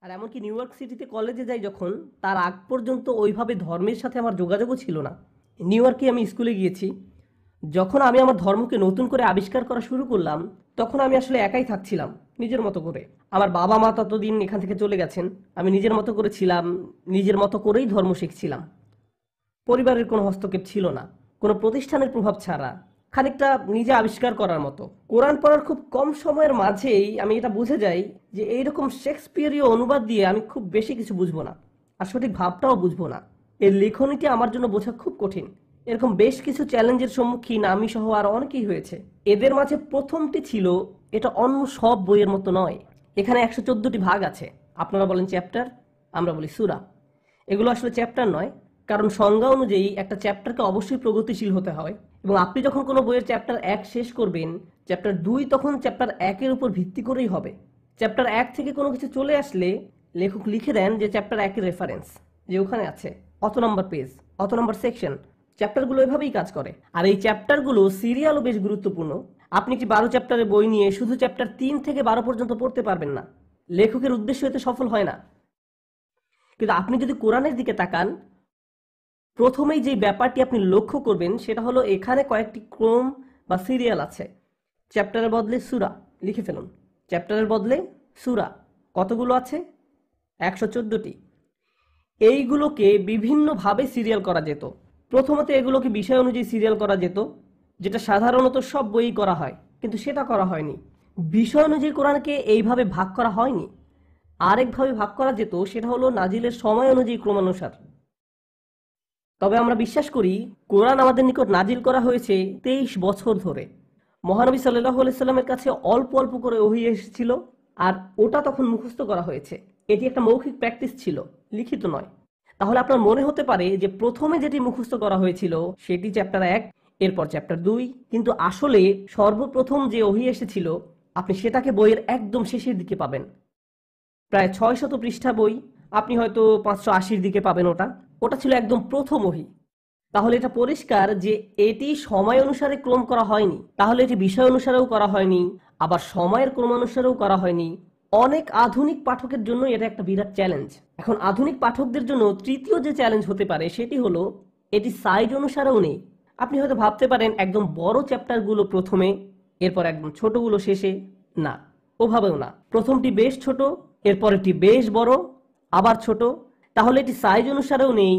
আর এমনকি new York সিটিতে কলেজে যাই যখন, তার আগ পর্যন্ত ওইভাবে ধর্মের সাথে আমার যোগাযোগও ছিল না। নিউ ইয়র্কে আমি স্কুলে গিয়েছি। যখন আমি আমার ধর্মকে নতুন করে আবিষ্কার করা শুরু করলাম, তখন আমি আসলে একাই থাকছিলাম নিজের মতো করে। আমার বাবা মা ততদিন এখান থেকে চলে গেছেন। আমি নিজের মতো করে ছিলাম, নিজের মতো করেই ধর্ম শিখছিলাম। পরিবারের কোনো হস্তক্ষেপ ছিল না, কোনো প্রতিষ্ঠানের প্রভাব ছাড়া, খানিকটা নিজে আবিষ্কার করার মতো। কোরআন পড়ার খুব কম সময়ের মাঝেই আমি এটা বুঝে যাই যে এইরকম শেক্সপিয়ারীয় অনুবাদ দিয়ে আমি খুব বেশি কিছু বুঝবো না, আর সঠিক ভাবটাও বুঝবো না। এর লেখনীটি আমার জন্য বোঝা খুব কঠিন। এরকম বেশ কিছু চ্যালেঞ্জের সম্মুখীন আমি সহ আর অনেকেই হয়েছে। এদের মাঝে প্রথমটি ছিল, এটা অন্য সব বইয়ের মতো নয়। এখানে 114টি ভাগ আছে। আপনারা বলেন চ্যাপ্টার, আমরা বলি সূরা। এগুলো আসলে চ্যাপ্টার নয়, কারণ সংজ্ঞা অনুযায়ী একটা চ্যাপ্টারকে অবশ্যই প্রগতিশীল হতে হয়, এবং আপনি যখন কোনো বইয়ের চ্যাপ্টার 1 শেষ করবেন, চ্যাপ্টার 2 তখন চ্যাপ্টার 1-এর উপর ভিত্তি করেই হবে। চ্যাপ্টার 1 থেকে কোনো কিছু চলে আসলে লেখক লিখে দেন যে চ্যাপ্টার 1-এর রেফারেন্স, যে ওখানে আছে অত নম্বর পেজ, অত নম্বর সেকশন। চ্যাপ্টারগুলো এভাবেই কাজ করে। আর এই চ্যাপ্টারগুলো সিরিয়ালও বেশ গুরুত্বপূর্ণ। আপনি কি 12 চ্যাপ্টারের বই নিয়ে শুধু চ্যাপ্টার 3 থেকে 12 পর্যন্ত পড়তে পারবেন না। লেখকের উদ্দেশ্য এতে সফল হয় না। কিন্তু আপনি যদি কোরআনের দিকে তাকান, প্রথমেই যে ব্যাপারটি আপনি লক্ষ্য করবেন সেটা হলো এখানে কয়েকটি ক্রম বা সিরিয়াল আছে। চ্যাপ্টারের বদলে সূরা লিখে ফেলুন। চ্যাপ্টারের বদলে সূরা কতগুলো আছে? 114টি। এইগুলোকে বিভিন্নভাবে সিরিয়াল করা যেত। প্রথমত এগুলোকে বিষয় অনুযায়ী সিরিয়াল করা যেত, যেটা সাধারণত সব বই করা হয়, কিন্তু সেটা করা হয়নি। বিষয় অনুযায়ী কোরআনকে এইভাবে ভাগ করা হয়নি। আরেকভাবে ভাগ করা যেত, সেটা হলো নাজিলের সময় অনুযায়ী ক্রমানুসার। তবে আমরা বিশ্বাস করি কোরআন আমাদের নিকট নাজিল করা হয়েছে 23 বছর ধরে। মহানবী সাল্লাল্লাহু আলাইহি সাল্লামের কাছে অল্প অল্প করে ওহী এসেছিল, আর ওটা তখন মুখস্থ করা হয়েছে। এটি একটা মৌখিক প্র্যাকটিস ছিল, লিখিত নয়। তাহলে আপনার মনে হতে পারে যে প্রথমে যেটি মুখস্থ করা হয়েছিল সেটি চ্যাপ্টার 1, এরপর চ্যাপ্টার 2, কিন্তু আসলে সর্বপ্রথম যে ওহী এসেছিল আপনি সেটাকে বইয়ের একদম শেষের দিকে পাবেন। প্রায় 600 পৃষ্ঠা বই, আপনি হয়তো 580-র দিকে পাবেন। ওটা ছিল একদম প্রথম ওহী। তাহলে এটা পরিষ্কার যে এটি সময় অনুসারে ক্রম করা হয়নি। তাহলে এটি বিষয় অনুসারেও করা হয়নি, আবার সময়ের ক্রমানুসারেও করা হয়নি। অনেক আধুনিক পাঠকের জন্য এটা একটা বিরাট চ্যালেঞ্জ। এখন আধুনিক পাঠকদের জন্য তৃতীয় যে চ্যালেঞ্জ হতে পারে সেটি হলো এটি সাইজ অনুসারেও নেই। আপনি হয়তো ভাবতে পারেন একদম বড় চ্যাপ্টারগুলো প্রথমে, এরপর একদম ছোটগুলো শেষে। না, ওভাবেও না। প্রথমটি বেশ ছোট, এরপরেরটি বেশ বড়, আবার ছোট। তাহলে এটি সাইজ অনুসারেও নেই,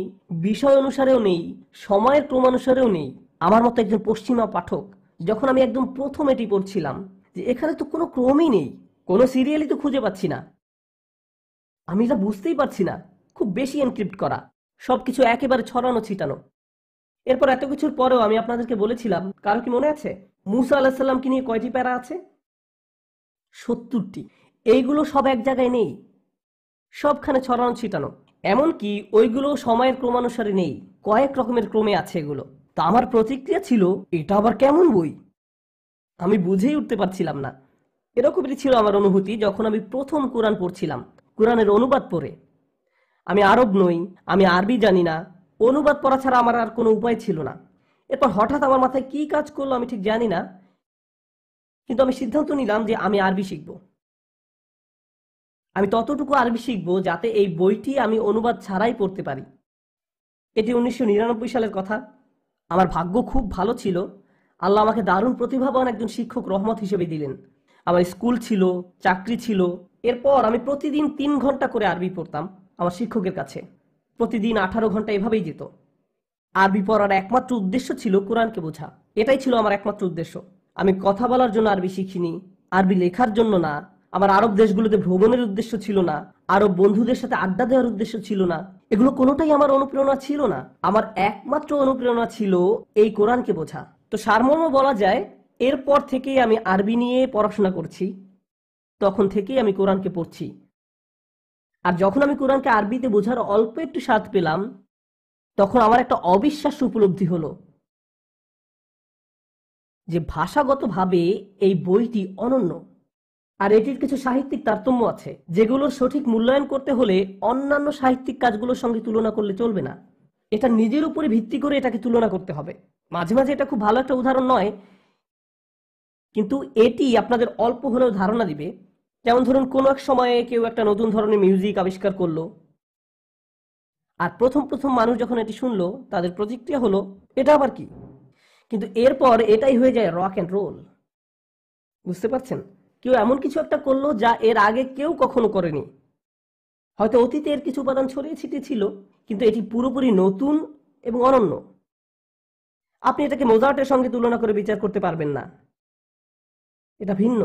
বিষয় অনুসারেও নেই, সময়ের ক্রমানুসারেও নেই। আমার মতো একজন পশ্চিমা পাঠক, যখন আমি একদম প্রথম এটি পড়ছিলাম, যে এখানে তো কোনো ক্রমই নেই, কোনো সিরিয়ালই তো খুঁজে পাচ্ছি না, আমি এটা বুঝতেই পারছি না। খুব বেশি এনক্রিপ্ট করা, সবকিছু একেবারে ছড়ানো ছিটানো। এরপর এত কিছুর পরেও আমি আপনাদেরকে বলেছিলাম, কারো কি মনে আছে মুসা আলাহিসাল্লামকে সাল্লামকে নিয়ে কয়টি প্যারা আছে? 70টি। এইগুলো সব এক জায়গায় নেই, সবখানে ছড়ানো ছিটানো। এমনকি ওইগুলো সময়ের ক্রমানুসারে নেই, কয়েক রকমের ক্রমে আছে এগুলো। তো আমার প্রতিক্রিয়া ছিল, এটা আবার কেমন বই? আমি বুঝেই উঠতে পারছিলাম না। এরকমই ছিল আমার অনুভূতি যখন আমি প্রথম কোরআন পড়ছিলাম। কোরআনের অনুবাদ পড়ে, আমি আরব নই, আমি আরবি জানি না, অনুবাদ পড়া ছাড়া আমার আর কোনো উপায় ছিল না। এরপর হঠাৎ আমার মাথায় কি কাজ করলো আমি ঠিক জানি না, কিন্তু আমি সিদ্ধান্ত নিলাম যে আমি আরবি শিখব। আমি ততটুকু আরবি শিখব যাতে এই বইটি আমি অনুবাদ ছাড়াই পড়তে পারি। এটি 1999 সালের কথা। আমার ভাগ্য খুব ভালো ছিল। আল্লাহ আমাকে দারুণ প্রতিভাবান একজন শিক্ষক রহমত হিসেবে দিলেন। আমার স্কুল ছিল, চাকরি ছিল। এরপর আমি প্রতিদিন 3 ঘন্টা করে আরবি পড়তাম আমার শিক্ষকের কাছে। প্রতিদিন 18 ঘন্টা এভাবেই যেত। আরবি পড়ার একমাত্র উদ্দেশ্য ছিল কোরআনকে বোঝা। এটাই ছিল আমার একমাত্র উদ্দেশ্য। আমি কথা বলার জন্য আরবি শিখিনি, আরবি লেখার জন্য না। আমার আরব দেশগুলোতে ভ্রমণের উদ্দেশ্য ছিল না, আরব বন্ধুদের সাথে আড্ডা দেওয়ার উদ্দেশ্য ছিল না। এগুলো কোনোটাই আমার অনুপ্রেরণা ছিল না। আমার একমাত্র অনুপ্রেরণা ছিল এই কোরআনকে বোঝা। তো সারমর্ম বলা যায়, এরপর থেকেই আমি আরবি নিয়ে পড়াশোনা করছি। তখন থেকেই আমি কোরআনকে পড়ছি। আর যখন আমি কোরআনকে আরবিতে বোঝার অল্প একটু স্বাদ পেলাম, তখন আমার একটা অবিশ্বাস্য উপলব্ধি হলো যে ভাষাগতভাবে এই বইটি অনন্য। আর এটির কিছু সাহিত্যিক তারতম্য আছে, যেগুলোর সঠিক মূল্যায়ন করতে হলে অন্যান্য সাহিত্যিক কাজগুলোর সঙ্গে তুলনা করলে চলবে না। এটা নিজের উপরে ভিত্তি করে এটাকে তুলনা করতে হবে। মাঝে মাঝে এটা খুব ভালো একটা উদাহরণ নয়, কিন্তু এটি আপনাদের অল্প হলেও ধারণা দিবে যেমন ধরুন কোনো এক সময়ে কেউ একটা নতুন ধরনের মিউজিক আবিষ্কার করলো, আর প্রথম প্রথম মানুষ যখন এটি শুনলো তাদের প্রতিক্রিয়া হলো এটা আবার কি। কিন্তু এরপর এটাই হয়ে যায় রক অ্যান্ড রোল। বুঝতে পারছেন? কেউ এমন কিছু একটা করলো যা এর আগে কেউ কখনো করেনি। হয়তো অতীতে এর কিছু উপাদান ছড়িয়ে ছিটিয়ে ছিল, কিন্তু এটি পুরোপুরি নতুন এবং অনন্য। আপনি এটাকে মোজার্টের সঙ্গে তুলনা করে বিচার করতে পারবেন না। এটা ভিন্ন।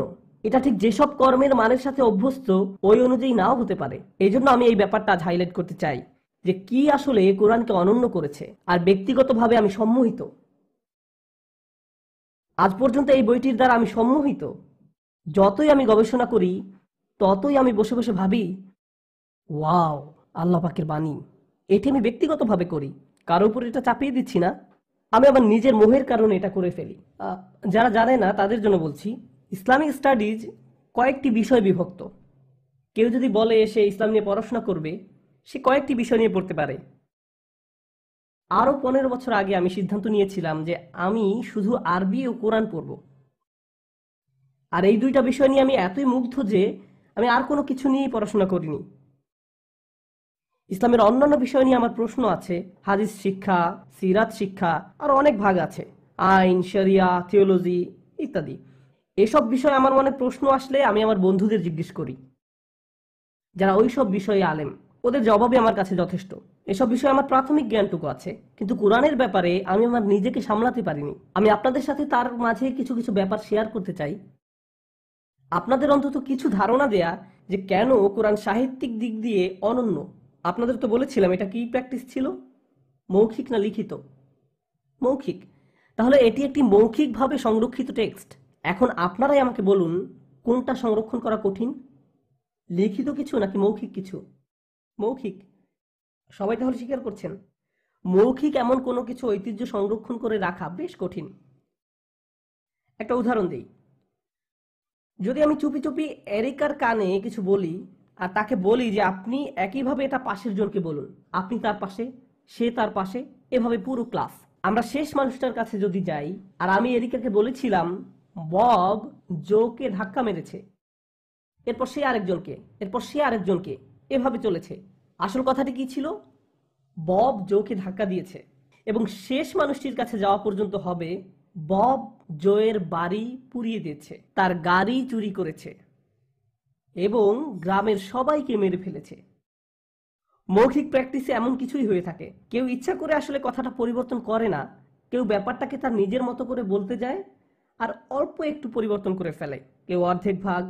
এটা ঠিক যেসব কর্মের মানের সাথে অভ্যস্ত ওই অনুযায়ী নাও হতে পারে। এই জন্য আমি এই ব্যাপারটা আজ হাইলাইট করতে চাই যে কি আসলে কোরআনকে অনন্য করেছে, আর ব্যক্তিগতভাবে আমি সম্মোহিত। আজ পর্যন্ত এই বইটির দ্বারা আমি সম্মোহিত। যতই আমি গবেষণা করি ততই আমি বসে বসে ভাবি, ওয়াও, আল্লাহ পাকের বাণী। এটি আমি ব্যক্তিগতভাবে করি, কারো উপর এটা চাপিয়ে দিচ্ছি না। আমি আবার নিজের মোহের কারণে এটা করে ফেলি। যারা জানে না তাদের জন্য বলছি, ইসলামিক স্টাডিজ কয়েকটি বিষয় বিভক্ত। কেউ যদি বলে সে ইসলাম নিয়ে পড়াশোনা করবে, সে কয়েকটি বিষয় নিয়ে পড়তে পারে। আরও 15 বছর আগে আমি সিদ্ধান্ত নিয়েছিলাম যে আমি শুধু আরবি ও কোরআন পড়ব। আর এই দুইটা বিষয় নিয়ে আমি এতই মুগ্ধ যে আমি আর কোনো কিছু নিয়েই পড়াশোনা করিনি। ইসলামের অন্যান্য বিষয় নিয়ে আমার প্রশ্ন আছে, হাদিস শিক্ষা, সিরাত শিক্ষা, আর অনেক ভাগ আছে, আইন, শরিয়া, থিওলজি ইত্যাদি। এসব বিষয়ে আমার মনে প্রশ্ন আসলে আমি আমার বন্ধুদের জিজ্ঞেস করি, যারা ওই সব বিষয়ে আলেম। ওদের জবাবে আমার কাছে যথেষ্ট। এসব বিষয়ে আমার প্রাথমিক জ্ঞানটুকু আছে, কিন্তু কোরআনের ব্যাপারে আমি আমার নিজেকে সামলাতে পারিনি। আমি আপনাদের সাথে তার মাঝে কিছু কিছু ব্যাপার শেয়ার করতে চাই, আপনাদের অন্তত কিছু ধারণা দেয়া যে কেন কোরআন সাহিত্যিক দিক দিয়ে অনন্য। আপনাদের তো বলেছিলাম এটা কি প্র্যাকটিস ছিল, মৌখিক না লিখিত? মৌখিক। তাহলে এটি একটি মৌখিকভাবে সংরক্ষিত টেক্সট। এখন আপনারাই আমাকে বলুন, কোনটা সংরক্ষণ করা কঠিন, লিখিত কিছু নাকি মৌখিক কিছু? মৌখিক। সবাই তাহলে স্বীকার করছেন মৌখিক এমন কোনো কিছু ঐতিহ্য সংরক্ষণ করে রাখা বেশ কঠিন। একটা উদাহরণ দিই। যদি আমি চুপি চুপি এরিকার কানে কিছু বলি আর তাকে বলি যে আপনি একইভাবে এটা পাশের জনকে বলুন, আপনি তার পাশে, সে তার পাশে, এভাবে পুরো ক্লাস। আমরা শেষ মানুষটার কাছে যদি যাই আর আমি এরিকাকে বলেছিলাম বব জোকে ধাক্কা মেরেছে, এরপর সে আরেকজনকে, এরপর সে আরেকজনকে, এভাবে চলেছে। আসল কথাটি কি ছিল? বব জোকে ধাক্কা দিয়েছে। এবং শেষ মানুষটির কাছে যাওয়া পর্যন্ত হবে বব জোয়ের বাড়ি পুড়িয়ে দিয়েছে, তার গাড়ি চুরি করেছে এবং গ্রামের সবাইকে মেরে ফেলেছে। মৌখিক প্র্যাকটিসে এমন কিছুই হয়ে থাকে। কেউ ইচ্ছা করে আসলে কথাটা পরিবর্তন করে না, কেউ ব্যাপারটাকে তার নিজের মতো করে বলতে যায় আর অল্প একটু পরিবর্তন করে ফেলে। কেউ অর্ধেক ভাগ,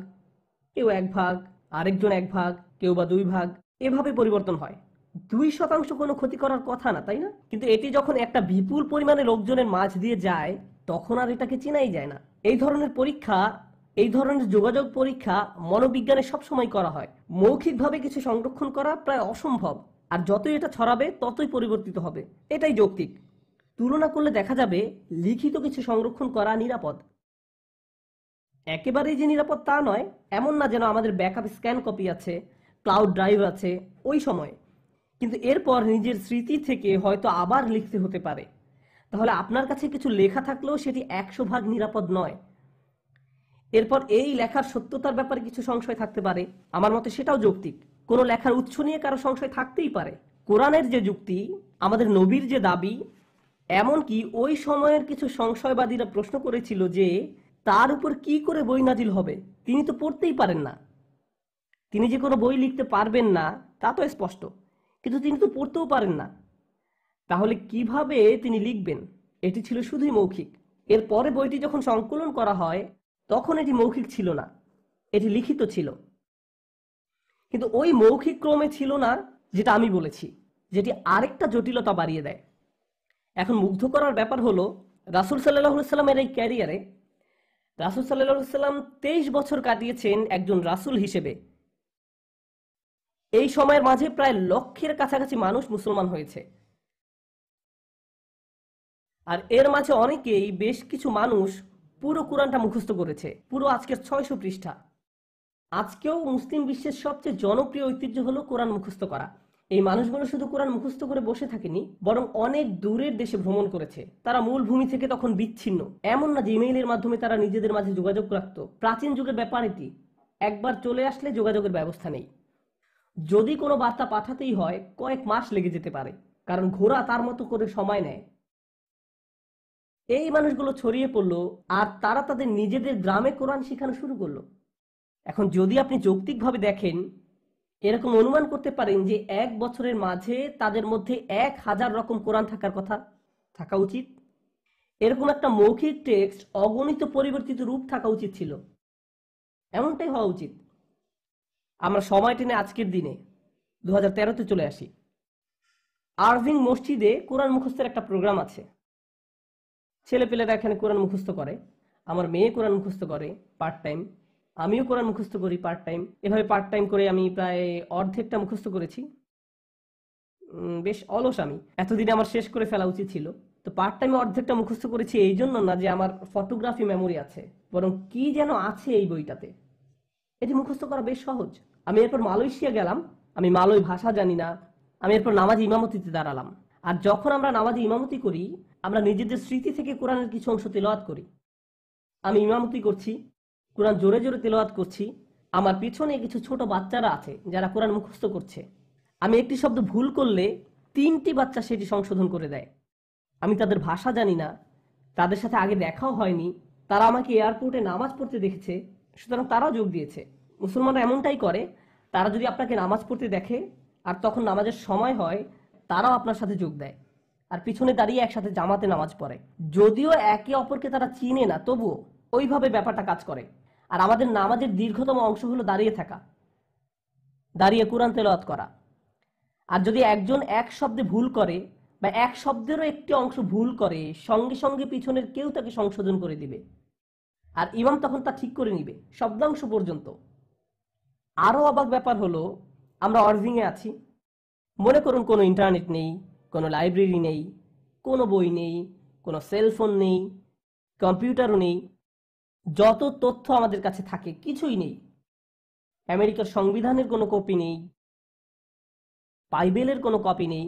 কেউ এক ভাগ, আরেকজন এক ভাগ, কেউ বা 2 ভাগ, এভাবে পরিবর্তন হয়। 2% কোনো ক্ষতি করার কথা না, তাই না? কিন্তু এটি যখন একটা বিপুল পরিমাণে লোকজনের মাঝ দিয়ে যায় তখন আর এটাকে চেনাই যায় না। এই ধরনের পরীক্ষা, এই ধরনের যোগাযোগ পরীক্ষা মনোবিজ্ঞানে সবসময় করা হয়। মৌখিকভাবে কিছু সংরক্ষণ করা প্রায় অসম্ভব, আর যতই এটা ছড়াবে ততই পরিবর্তিত হবে। এটাই যৌক্তিক। তুলনা করলে দেখা যাবে লিখিত কিছু সংরক্ষণ করা নিরাপদ। একেবারেই যে নিরাপদ তা নয়, এমন না যেন আমাদের ব্যাকআপ স্ক্যান কপি আছে, ক্লাউড ড্রাইভ আছে ওই সময়, কিন্তু এরপর নিজের স্মৃতি থেকে হয়তো আবার লিখতে হতে পারে। তাহলে আপনার কাছে কিছু লেখা থাকলেও সেটি 100% নিরাপদ নয়। এরপর এই লেখার সত্যতার ব্যাপারে কিছু সংশয় থাকতে পারে, আমার মতে সেটাও যৌক্তিক। কোনো লেখার উৎস নিয়ে কারো সংশয় থাকতেই পারে। কোরআনের যে যুক্তি, আমাদের নবীর যে দাবি, এমনকি ওই সময়ের কিছু সংশয়বাদীরা প্রশ্ন করেছিল যে তার উপর কি করে বই নাজিল হবে, তিনি তো পড়তেই পারেন না। তিনি যে কোনো বই লিখতে পারবেন না তা তো স্পষ্ট, কিন্তু তিনি তো পড়তেও পারেন না। তাহলে কিভাবে তিনি লিখবেন? এটি ছিল শুধুই মৌখিক। এরপরে বইটি যখন সংকলন করা হয় তখন এটি মৌখিক ছিল না, এটি লিখিত ছিল। কিন্তু ওই মৌখিক ক্রমে ছিল না যেটা আমি বলেছি, যেটি আরেকটা জটিলতা বাড়িয়ে দেয়। এখন মুগ্ধ করার ব্যাপার হলো, রাসূল সাল্লাল্লাহু আলাইহি সাল্লামের এই ক্যারিয়ারে রাসূল সাল্লাল্লাহু আলাইহি সাল্লাম 23 বছর কাটিয়েছেন একজন রাসূল হিসেবে। এই সময়ের মাঝে প্রায় লক্ষের কাছাকাছি মানুষ মুসলমান হয়েছে, আর এর মাঝে অনেকেই, বেশ কিছু মানুষ পুরো কোরআনটা মুখস্থ করেছে, পুরো আজকের 600 পৃষ্ঠা। আজকেও মুসলিম বিশ্বের সবচেয়ে জনপ্রিয় ঐতিহ্য হলো কোরআন মুখস্থ করা। এই মানুষগুলো শুধু কোরআন মুখস্থ করে বসে থাকেনি, বরং অনেক দূরের দেশে ভ্রমণ করেছে। তারা মূল ভূমি থেকে তখন বিচ্ছিন্ন। এমন না যে ইমেইলের মাধ্যমে তারা নিজেদের মাঝে যোগাযোগ রাখত। প্রাচীন যুগের ব্যাপার এটি। একবার চলে আসলে যোগাযোগের ব্যবস্থা নেই। যদি কোনো বার্তা পাঠাতেই হয় কয়েক মাস লেগে যেতে পারে, কারণ ঘোড়া তার মতো করে সময় নেয়। এই মানুষগুলো ছড়িয়ে পড়লো আর তারা তাদের নিজেদের গ্রামে কোরআন শেখানো শুরু করলো। এখন যদি আপনি যৌক্তিকভাবে দেখেন, এরকম অনুমান করতে পারেন যে 1 বছরের মাঝে তাদের মধ্যে 1000 রকম কোরআন থাকা উচিত। এরকম একটা মৌখিক টেক্সট অগণিত পরিবর্তিত রূপ থাকা উচিত ছিল। এমনটাই হওয়া উচিত। আমরা সময় টেনে আজকের দিনে 2013-তে চলে আসি। আরভিং মসজিদে কোরআন মুখস্থের একটা প্রোগ্রাম আছে। ছেলেপেলেরা এখানে কোরআন মুখস্থ করে। আমার মেয়ে কোরআন মুখস্থ করে পার্ট টাইম, আমিও কোরআন মুখস্থ করি পার্ট টাইম। এভাবে পার্ট টাইম করে আমি প্রায় অর্ধেকটা মুখস্থ করেছি। বেশ অলস আমি, এতদিনে আমার শেষ করে ফেলা উচিত ছিল। তো পার্ট টাইমে অর্ধেকটা মুখস্থ করেছি এই জন্য না যে আমার ফটোগ্রাফি মেমোরি আছে, বরং কি যেন আছে এই বইটাতে। এটি মুখস্থ করা বেশ সহজ। আমি এরপর মালয়েশিয়া গেলাম, আমি মালয় ভাষা জানি না। আমি এরপর নামাজি ইমামতিতে দাঁড়ালাম। আর যখন আমরা নামাজি ইমামতি করি, আমরা নিজেদের স্মৃতি থেকে কোরআনের কিছু অংশ তেলাওয়াত করি। আমি ইমামতি করছি, কোরআন জোরে জোরে তেলাওয়াত করছি। আমার পিছনে কিছু ছোট বাচ্চারা আছে যারা কোরআন মুখস্থ করছে। আমি একটি শব্দ ভুল করলে 3টি বাচ্চা সেটি সংশোধন করে দেয়। আমি তাদের ভাষা জানি না, তাদের সাথে আগে দেখাও হয়নি। তারা আমাকে এয়ারপোর্টে নামাজ পড়তে দেখেছে, সুতরাং তারাও যোগ দিয়েছে। মুসলমানরা এমনটাই করে, তারা যদি আপনাকে নামাজ পড়তে দেখে আর তখন নামাজের সময় হয়, তারাও আপনার সাথে যোগ দেয় আর পিছনে দাঁড়িয়ে একসাথে জামাতে নামাজ পড়ে। যদিও একে অপরকে তারা চিনে না, তবুও ওইভাবে ব্যাপারটা কাজ করে। আর আমাদের নামাজের দীর্ঘতম অংশ হলো দাঁড়িয়ে থাকা, দাঁড়িয়ে কোরআন তেলাওয়াত করা। আর যদি একজন এক শব্দে ভুল করে বা এক শব্দেরও একটি অংশ ভুল করে, সঙ্গে সঙ্গে পিছনের কেউ তাকে সংশোধন করে দিবে আর ইমাম তখন তা ঠিক করে নিবে শব্দাংশ পর্যন্ত। আরো অবাক ব্যাপার হলো, আমরা অরভিংয়ে আছি। মনে করুন কোনো ইন্টারনেট নেই, কোনো লাইব্রেরি নেই, কোনো বই নেই, কোনো সেলফোন নেই, কম্পিউটারও নেই। যত তথ্য আমাদের কাছে থাকে কিছুই নেই। আমেরিকার সংবিধানের কোনো কপি নেই, বাইবেলের কোনো কপি নেই,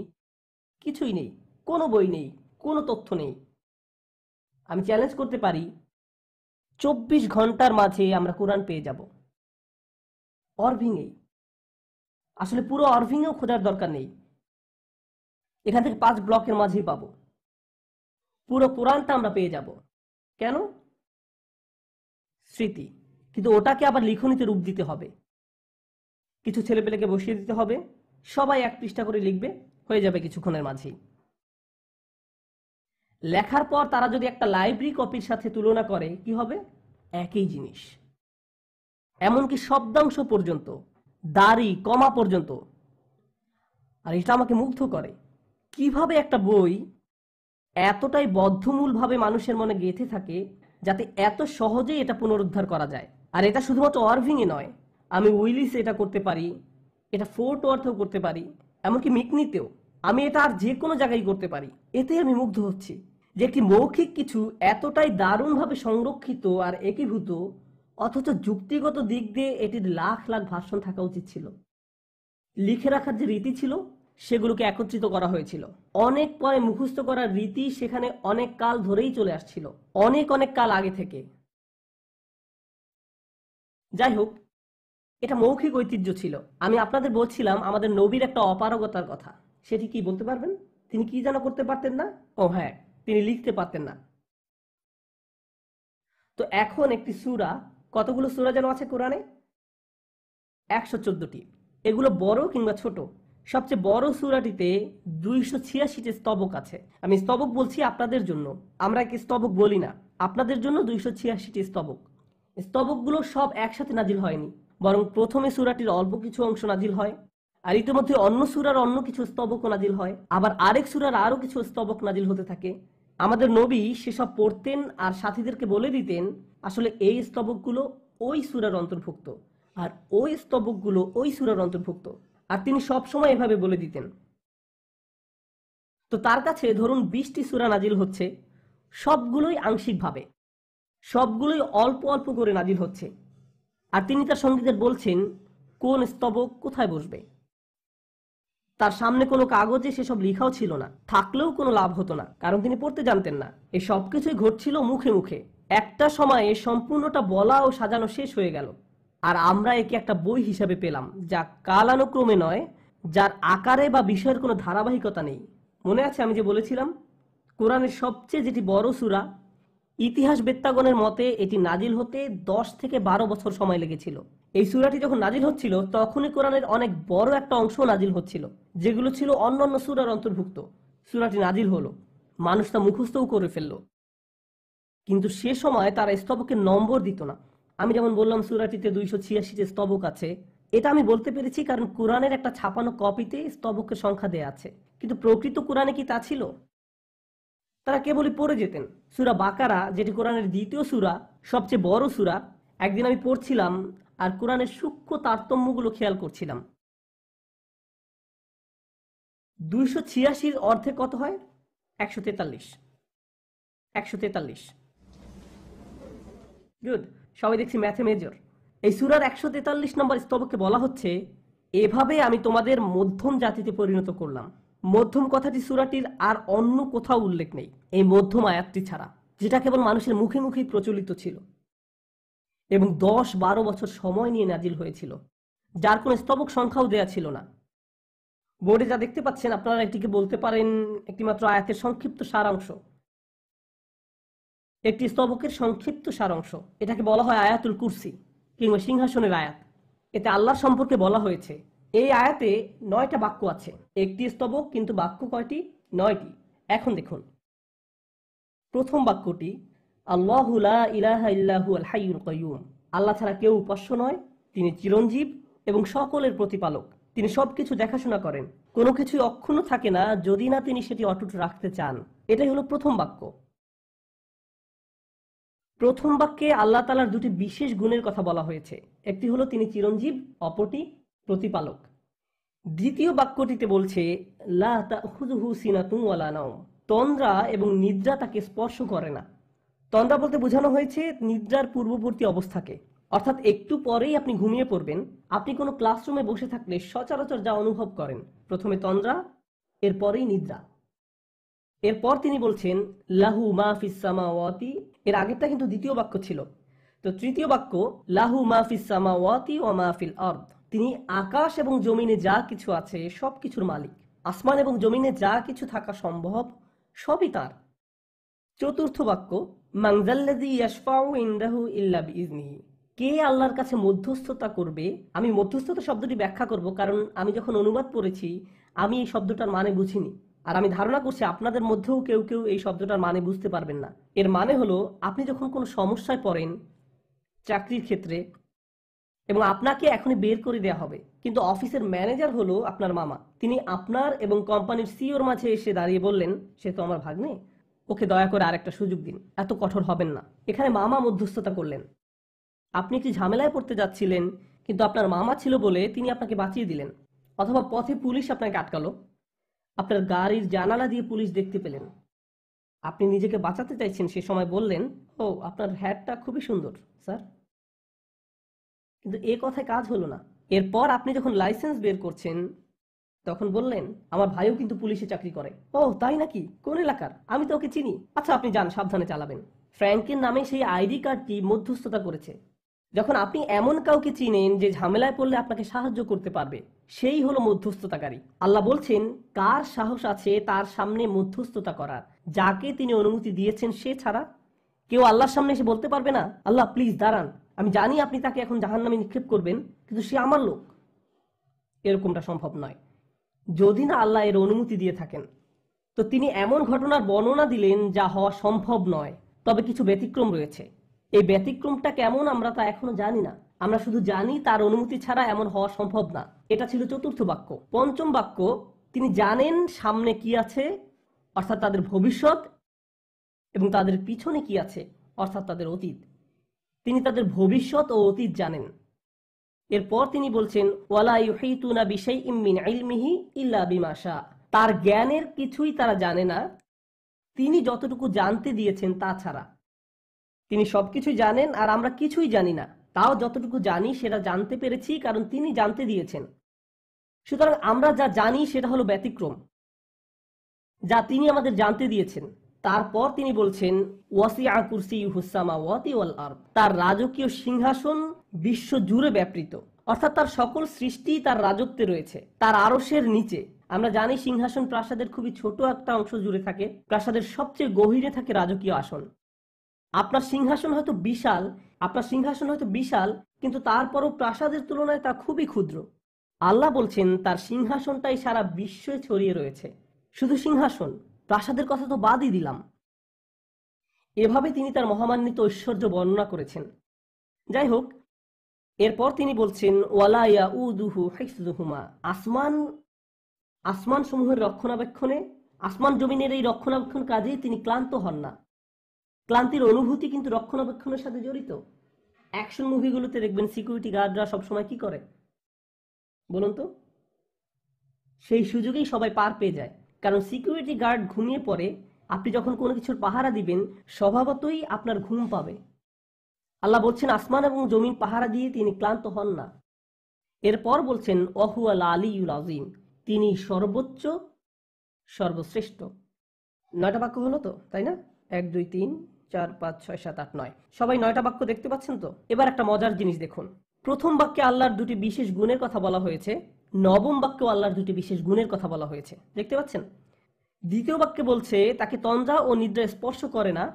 কিছুই নেই, কোনো বই নেই, কোনো তথ্য নেই। আমি চ্যালেঞ্জ করতে পারি 24 ঘন্টার মাঝে আমরা কোরআন পেয়ে যাব অরভিংয়ে। আসলে পুরো অরভিংয়েও খোঁজার দরকার নেই, এখান থেকে 5 ব্লকের মাঝেই পাবো। পুরো কোরআনটা আমরা পেয়ে যাব। কেন? স্মৃতি। কিন্তু ওটাকে আবার লিখনীতে রূপ দিতে হবে। কিছু ছেলেপেলেকে বসিয়ে দিতে হবে, সবাই 1 পৃষ্ঠা করে লিখবে, হয়ে যাবে কিছুক্ষণের মাঝেই। লেখার পর তারা যদি একটা লাইব্রেরি কপির সাথে তুলনা করে, কি হবে? একই জিনিস। এমনকি শব্দাংশ পর্যন্ত, দাড়ি কমা পর্যন্ত। আর এটা আমাকে মুগ্ধ করে, কিভাবে একটা বই এতটাই বদ্ধমূলভাবে মানুষের মনে গেঁথে থাকে যাতে এত সহজেই এটা পুনরুদ্ধার করা যায়। আর এটা শুধুমাত্র অরভিংয়ে নয়, আমি উইলিসে এটা করতে পারি, এটা ফোর্ট ওয়ার্থেও করতে পারি, এমনকি মিকনিতেও। আমি এটা আর যে কোনো জায়গায় করতে পারি। এতে আমি মুগ্ধ হচ্ছি যে একটি মৌখিক কিছু এতটাই দারুণভাবে সংরক্ষিত আর একীভূত, অথচ যুক্তিগত দিক দিয়ে এটির লাখ লাখ ভাষণ থাকা উচিত ছিল। লিখে রাখার যে রীতি ছিল সেগুলোকে একত্রিত করা হয়েছিল। অনেক পরে মুখস্থ করার রীতি সেখানে অনেক কাল ধরেই চলে আসছিল, অনেক অনেক কাল আগে থেকে। যাই হোক, এটা মৌখিক ঐতিহ্য ছিল। আমি আপনাদের বলছিলাম আমাদের নবীর একটা অপারগতার কথা। সেটি কি বলতে পারবেন? তিনি কি যেন করতে পারতেন না? ও হ্যাঁ, তিনি লিখতে পারতেন না। তো এখন একটি সূরা, কতগুলো সূরা যেন আছে কোরআনে? 114টি। এগুলো বড় কিংবা ছোট? সবচেয়ে বড় সূরাটিতে 286টি স্তবক আছে। আমি স্তবক বলছি আপনাদের জন্য, আমরা একে স্তবক বলি না। আপনাদের জন্য 286টি স্তবক। স্তবকগুলো সব একসাথে নাজিল হয়নি, বরং প্রথমে সূরাটির অল্প কিছু অংশ নাজিল হয়, আর ইতিমধ্যে অন্য সূরার অন্য কিছু স্তবকও নাজিল হয়, আবার আরেক সূরার আরো কিছু স্তবক নাজিল হতে থাকে। আমাদের নবী সেসব পড়তেন আর সাথীদেরকে বলে দিতেন আসলে এই স্তবকগুলো ওই সূরার অন্তর্ভুক্ত, আর ওই স্তবকগুলো ওই সূরার অন্তর্ভুক্ত। আর তিনি সবসময় এভাবে বলে দিতেন। তো তার কাছে ধরুন 20টি সূরা নাজিল হচ্ছে, সবগুলোই আংশিকভাবে, সবগুলোই অল্প অল্প করে নাজিল হচ্ছে, আর তিনি তার সঙ্গীদের বলছেন কোন স্তবক কোথায় বসবে। তার সামনে কোনো কাগজে সেসব লেখাও ছিল না, থাকলেও কোনো লাভ হতো না, কারণ তিনি পড়তে জানতেন না। এই সব কিছুই ঘটছিল মুখে মুখে। একটা সময়ে সম্পূর্ণটা বলা ও সাজানো শেষ হয়ে গেল, আর আমরা একে একটা বই হিসাবে পেলাম, যা কালানুক্রমে নয়, যার আকারে বা বিষয়ের কোনো ধারাবাহিকতা নেই। মনে আছে আমি যে বলেছিলাম কোরআনের সবচেয়ে যেটি বড় সূরা, ইতিহাসবেত্তাগণের মতে এটি নাজিল হতে 10 থেকে 12 বছর সময় লেগেছিল। এই সূরাটি যখন নাজিল হচ্ছিল তখনই কোরআনের অনেক বড় একটা অংশ নাজিল হচ্ছিল, যেগুলো ছিল অন্যান্য সূরার অন্তর্ভুক্ত। সূরাটি নাজিল হলো, মানুষ তা মুখস্থও করে ফেললো, কিন্তু সে সময় তারা স্তবকের নম্বর দিত না। আমি যেমন বললাম সূরাটিতে 286টি স্তবক আছে, এটা আমি বলতে পেরেছি কারণ কোরআনের একটা ছাপানো কপিতে স্তবকের সংখ্যা দেয়া আছে, কিন্তু প্রকৃত কোরআনে কি তা ছিল? তারা কেবলই পড়ে যেতেন। সূরা বাকারা, যেটি কোরআনের দ্বিতীয় সূরা, সবচেয়ে বড় সূরা, একদিন আমি পড়ছিলাম আর কোরআনের সূক্ষ্ম তারতম্যগুলো খেয়াল করছিলাম। 286 অর্ধে কত হয়? 143। 143। গুড, সবাই দেখছি ম্যাথে মেজর। এই সূরার 143 নম্বর স্তবকে বলা হচ্ছে, এভাবে আমি তোমাদের মধ্যম জাতিতে পরিণত করলাম। মধ্যম কথাটি সূরাটির আর অন্য কোথাও উল্লেখ নেই, এই মধ্যম আয়াতটি ছাড়া, যেটা কেবল মানুষের মুখে মুখেই প্রচলিত ছিল এবং 10-12 বছর সময় নিয়ে নাজিল হয়েছিল, যার কোনো স্তবক সংখ্যাও দেয়া ছিল না। বোর্ডে যা দেখতে পাচ্ছেন আপনারা এটিকে বলতে পারেন একটি মাত্র আয়াতের সংক্ষিপ্ত সারাংশ, একটি স্তবকের সংক্ষিপ্ত সারাংশ। এটাকে বলা হয় আয়াতুল কুরসি কিংবা সিংহাসনের আয়াত। এতে আল্লাহর সম্পর্কে বলা হয়েছে। এই আয়াতে 9টা বাক্য আছে, একটি স্তবক, কিন্তু বাক্য কয়টি? 9টি। এখন দেখুন, প্রথম বাক্যটি আল্লাহু লা ইলাহা ইল্লাহু আল হাইয়ুল কাইয়ুম। আল্লাহ ছাড়া কেউ উপাস্য নয়, তিনি চিরঞ্জীব এবং সকলের প্রতিপালক। তিনি সবকিছু দেখাশোনা করেন, কোনো কিছুই অক্ষুণ্ণ থাকে না যদি না তিনি সেটি অটুট রাখতে চান। এটাই হলো প্রথম বাক্য। প্রথম বাক্যে আল্লাহ তাআলার দুটি বিশেষ গুণের কথা বলা হয়েছে, একটি হলো তিনি চিরঞ্জীব, অপরটি প্রতিপালক। দ্বিতীয় বাক্যটিতে বলছে লা তাখুযুহু সিনাতুন ওয়ালা নাওম, তন্দ্রা এবং নিদ্রা তাকে স্পর্শ করে না। তন্দ্রা বলতে বোঝানো হয়েছে নিদ্রার পূর্ববর্তী অবস্থাকে, অর্থাৎ একটু পরেই আপনি ঘুমিয়ে পড়বেন। আপনি কোনো ক্লাসরুমে বসে থাকলে সচরাচর যা অনুভব করেন, প্রথমে তন্দ্রা, এরপরেই নিদ্রা। এরপর তিনি বলছেন লাহু মা ফিস সামাওয়াতি, এর আগেরটা কিন্তু দ্বিতীয় বাক্য ছিল। তো তৃতীয় বাক্য লাহু মা ফিস সামাওয়াতি ওয়া মা ফিল আরদ, তিনি আকাশ এবং জমিনে যা কিছু আছে সবকিছুর মালিক। আসমান এবং জমিনে যা কিছু থাকা সম্ভব সবই তার। চতুর্থ বাক্য মানজাল্লাযী ইয়াশফাউ ইনদাহু ইল্লা বিইজনিহি, কে আল্লাহর কাছে মধ্যস্থতা করবে। আমি মধ্যস্থতা শব্দটি ব্যাখ্যা করব, কারণ আমি যখন অনুবাদ পড়েছি আমি এই শব্দটার মানে বুঝিনি, আর আমি ধারণা করছি আপনাদের মধ্যেও কেউ কেউ এই শব্দটার মানে বুঝতে পারবেন না। এর মানে হলো আপনি যখন কোনো সমস্যায় পড়েন চাকরির ক্ষেত্রে এবং আপনাকে এখনই বের করে দেওয়া হবে, কিন্তু অফিসের ম্যানেজার হলো আপনার মামা, তিনি আপনার এবং কোম্পানির সিইওর মাঝে এসে দাঁড়িয়ে বললেন সে তো আমার ভাগ্নে, ওকে দয়া করে আরেকটা সুযোগ দিন, এত কঠোর হবেন না। এখানে মামা মধ্যস্থতা করলেন। আপনি একটি ঝামেলায় পড়তে যাচ্ছিলেন, কিন্তু আপনার মামা ছিল বলে তিনি আপনাকে বাঁচিয়ে দিলেন। অথবা পথে পুলিশ আপনাকে আটকালো, আপনার গাড়ির জানালা দিয়ে পুলিশ দেখতে পেলেন, আপনি নিজেকে বাঁচাতে চাইছেন, সে সময় বললেন ও আপনার হ্যাটটা খুবই সুন্দর স্যার, কিন্তু এ কথায় কাজ হলো না। এরপর আপনি যখন লাইসেন্স বের করছেন তখন বললেন আমার ভাইও কিন্তু পুলিশে চাকরি করে। ও তাই নাকি, কোন এলাকার? আমি তো ওকে চিনি। আচ্ছা আপনি যান, সাবধানে চালাবেন। ফ্র্যাঙ্কের নামে সেই আইডি কার্ডটি মধ্যস্থতা করেছে। যখন আপনি এমন কাউকে চিনেন যে ঝামেলায় পড়লে আপনাকে সাহায্য করতে পারবে, সেই হলো মধ্যস্থতাকারী। আল্লাহ বলছেন কার সাহস আছে তার সামনে মধ্যস্থতা করার, যাকে তিনি অনুমতি দিয়েছেন সে ছাড়া কেউ আল্লাহর সামনে এসে বলতে পারবে না আল্লাহ প্লিজ দাঁড়ান, আমি জানি আপনি তাকে এখন জাহান্নামে নিক্ষেপ করবেন, কিন্তু সে আমার লোক। এরকমটা সম্ভব নয় যদি না আল্লাহ এর অনুমতি দিয়ে থাকেন। তো তিনি এমন ঘটনার বর্ণনা দিলেন যা হওয়া সম্ভব নয়, তবে কিছু ব্যতিক্রম রয়েছে। এই ব্যতিক্রমটা কেমন আমরা তা এখনো জানি না, আমরা শুধু জানি তার অনুমতি ছাড়া এমন হওয়া সম্ভব না। এটা ছিল চতুর্থ বাক্য। পঞ্চম বাক্য তিনি জানেন সামনে কি আছে, অর্থাৎ তাদের ভবিষ্যৎ, এবং তাদের পিছনে কি আছে, অর্থাৎ তাদের অতীত। তিনি তাদের ভবিষ্যৎ ও অতীত জানেন। এরপর তিনি বলছেন ওয়ালা ইউহিতুনা বিশাইইম মিন ইলমিহি ইল্লা বিমা শা, তার জ্ঞানের কিছুই তারা জানে না তিনি যতটুকু জানতে দিয়েছেন তা ছাড়া। তিনি সবকিছুই জানেন আর আমরা কিছুই জানি না, তাও যতটুকু জানি সেটা জানতে পেরেছি কারণ তিনি জানতে দিয়েছেন। সুতরাং আমরা যা জানি সেটা হলো ব্যতিক্রম, যা তিনি আমাদের জানতে দিয়েছেন। তারপর তিনি বলছেন ওয়াসিআ কুরসিয়ুহুস সামাওয়াতি ওয়াল আরদ, তার রাজকীয় সিংহাসন বিশ্ব জুড়ে ব্যাপৃত, অর্থাৎ তার সকল সৃষ্টি তার রাজত্বে রয়েছে, তার আরশের নিচে। আমরা জানি সিংহাসন প্রাসাদের খুবই ছোট একটা অংশ জুড়ে থাকে, প্রাসাদের সবচেয়ে গভীরে থাকে রাজকীয় আসন। আপনার সিংহাসন হয়তো বিশাল, কিন্তু তারপরও প্রাসাদের তুলনায় তা খুবই ক্ষুদ্র। আল্লাহ বলছেন তার সিংহাসনটাই সারা বিশ্বে ছড়িয়ে রয়েছে। শুধু সিংহাসন, প্রাসাদের কথা তো বাদই দিলাম। এভাবে তিনি তার মহামান্বিত ঐশ্বর্য বর্ণনা করেছেন। যাই হোক, এরপর তিনি বলছেন ওয়ালা ইয়াউদুহু হিফযুহুমা, আসমান সমূহের রক্ষণাবেক্ষণে, আসমান জমিনের এই রক্ষণাবেক্ষণ কাজেই তিনি ক্লান্ত হন না। ক্লান্তির অনুভূতি কিন্তু রক্ষণাবেক্ষণের সাথে জড়িত। অ্যাকশন মুভিগুলোতে দেখবেন সিকিউরিটি গার্ডরা সবসময় কি করে বলুন তো? সেই সুযোগেই সবাই পার পেয়ে যায়, কারণ সিকিউরিটি গার্ড ঘুমিয়ে পড়ে। আপনি যখন কোনো কিছুর পাহারা দিবেন, স্বভাবতই আপনার ঘুম পাবে। আল্লাহ বলছেন আসমান এবং জমিন পাহারা দিয়ে তিনি ক্লান্ত হন না। এরপর বলছেন ওয়াহুয়াল আলিয়ুল আযীম, তিনি সর্বোচ্চ, সর্বশ্রেষ্ঠ। 9টা বাক্য হলো তো, তাই না? 1 2 3 4 5 6 7 8 9, সবাই 9টা বাক্য দেখতে পাচ্ছেন তো? এবার একটা মজার জিনিস দেখুন। প্রথম বাক্যে আল্লাহর দুটি বিশেষ গুণের কথা বলা হয়েছে, নবম বাক্যে আল্লাহর দুটি বিশেষ গুণের কথা বলা হয়েছে, দেখতে পাচ্ছেন? দ্বিতীয় বাক্যে বলছে তাকে তন্দ্রা ও নিদ্রা স্পর্শ করে না।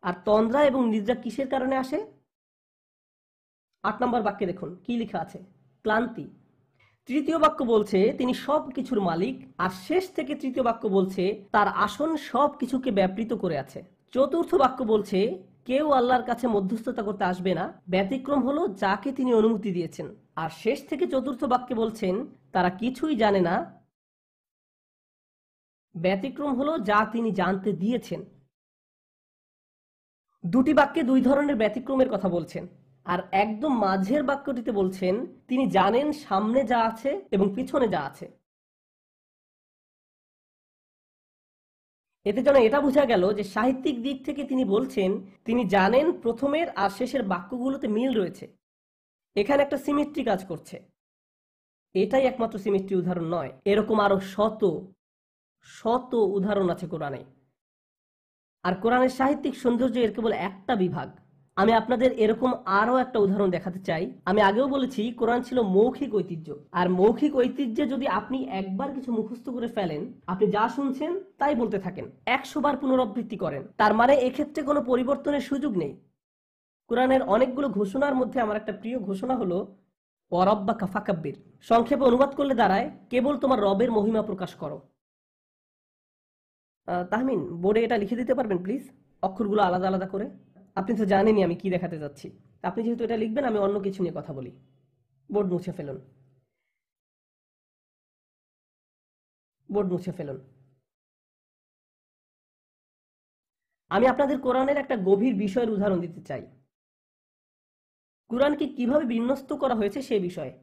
আর তন্দ্রা এবং নিদ্রা কিসের কারণে আসে? 8 নম্বর বাক্যে দেখুন কি লেখা আছে, ক্লান্তি। তৃতীয় বাক্য বলছে তিনি সব কিছুর মালিক। আর শেষ থেকে তৃতীয় বাক্য বলছে তার আসন সব কিছুকে ব্যাপৃত করে আছে। চতুর্থ বাক্য বলছে কেউ আল্লাহর কাছে মধ্যস্থতা করতে আসবে না, ব্যতিক্রম হলো যাকে তিনি অনুমতি দিয়েছেন। আর শেষ থেকে চতুর্থ বাক্যে বলছেন তারা কিছুই জানে না, ব্যতিক্রম হলো যা তিনি জানতে দিয়েছেন। দুটি বাক্যে দুই ধরনের ব্যতিক্রমের কথা বলছেন। আর একদম মাঝের বাক্যটিতে বলছেন তিনি জানেন সামনে যা আছে এবং পিছনে যা আছে। এতে যেন এটা বোঝা গেল যে সাহিত্যিক দিক থেকে তিনি বলছেন তিনি জানেন প্রথমের আর শেষের বাক্যগুলোতে মিল রয়েছে। এখানে একটা সিমেট্রি কাজ করছে। এটাই একমাত্র সিমেট্রি উদাহরণ নয়, এরকম আরো শত শত উদাহরণ আছে কোরআনে। আর কোরআনের সাহিত্যিক সৌন্দর্য এর কেবল একটা বিভাগ। আমি আপনাদের এরকম আরো একটা উদাহরণ দেখাতে চাই। আমি আগেও বলেছি কোরআন ছিল মৌখিক ঐতিহ্য। আর মৌখিক ঐতিহ্যে যদি আপনি একবার কিছু মুখস্থ করে ফেলেন, আপনি যা শুনছেন তাই বলতে থাকেন, 100 বার পুনরাবৃত্তি করেন, তার মানে এক্ষেত্রে কোনো পরিবর্তনের সুযোগ নেই। কোরআনের অনেকগুলো ঘোষণার মধ্যে আমার একটা প্রিয় ঘোষণা হলো ওয়ারাব্বাকা ফাকাব্বির। সংক্ষেপে অনুবাদ করলে দাঁড়ায় কেবল তোমার রবের মহিমা প্রকাশ করো। তাহমিন, বোর্ডে এটা লিখে দিতে পারবেন প্লিজ, অক্ষরগুলো আলাদা আলাদা করে? আপনি তো জানেনই আমি কি দেখাতে যাচ্ছি। আপনি যেহেতু এটা লিখবেন, আমি অন্য কিছু নিয়ে কথা বলি। বোর্ড মুছে ফেলুন, বোর্ড মুছে ফেলুন। আমি আপনাদের কোরআনের একটা গভীর বিষয়ের উদাহরণ দিতে চাই, কোরআনকে কিভাবে বিন্যস্ত করা হয়েছে সে বিষয়ে।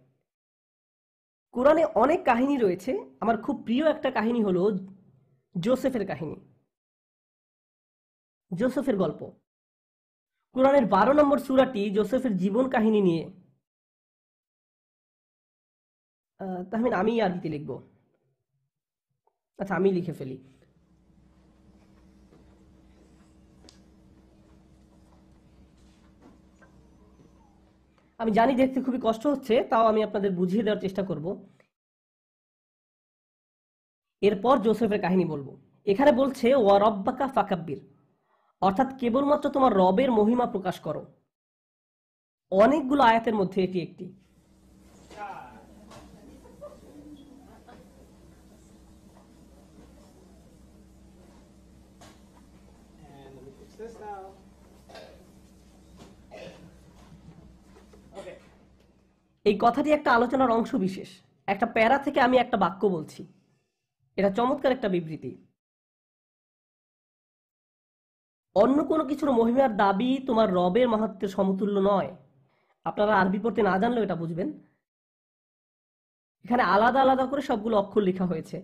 কোরআনে অনেক কাহিনী রয়েছে। আমার খুব প্রিয় একটা কাহিনী হলো জোসেফের কাহিনী, জোসেফের গল্প। কোরআনের 12 নম্বর সূরাটি জোসেফের জীবন কাহিনী নিয়ে। তাহমিন, আমি আরবিতে লিখবো। আচ্ছা, আমি লিখে ফেলি। আমি জানি দেখতে খুবই কষ্ট হচ্ছে, তাও আমি আপনাদের বুঝিয়ে দেওয়ার চেষ্টা করব। এরপর জোসেফের কাহিনী বলবো। এখানে বলছে ওয়ারাব্বাকা ফাকাব্বির, অর্থাৎ কেবলমাত্র তোমার রবের মহিমা প্রকাশ করো। অনেকগুলো আয়াতের মধ্যে এটি একটি। এই কথাটি একটা আলোচনার অংশ বিশেষ, একটা প্যারা থেকে আমি একটা বাক্য বলছি। এটা চমৎকার একটা বিবৃতি। অন্য কোনো কিছুর মহিমার দাবি তোমার রবের মাহাত্ম্যের সমতুল্য নয়। আপনারা আরবি পড়তে না জানলেও এটা বুঝবেন। এখানে আলাদা আলাদা করে সবগুলো অক্ষর লেখা হয়েছে।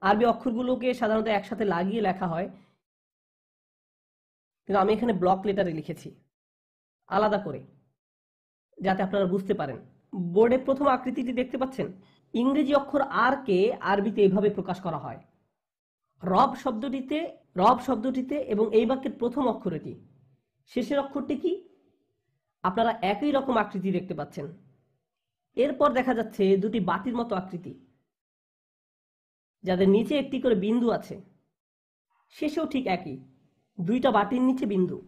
আরবি অক্ষরগুলোকে সাধারণত একসাথে লাগিয়ে লেখা হয়, কিন্তু আমি এখানে ব্লক লেটারে লিখেছি আলাদা করে, যাতে আপনারা বুঝতে পারেন। বোর্ডে প্রথম আকৃতিটি দেখতে পাচ্ছেন? ইংরেজি অক্ষর আর কে আরবিতে এভাবে প্রকাশ করা হয়, রব শব্দটিতে এবং এই বাক্যের প্রথম অক্ষরটি, শেষের অক্ষরটি কি? আপনারা একই রকম আকৃতি দেখতে পাচ্ছেন। এরপর দেখা যাচ্ছে দুটি বাটির মতো আকৃতি, যাদের নিচে একটি করে বিন্দু আছে। শেষেও ঠিক একই, দুইটা বাটির নিচে বিন্দু।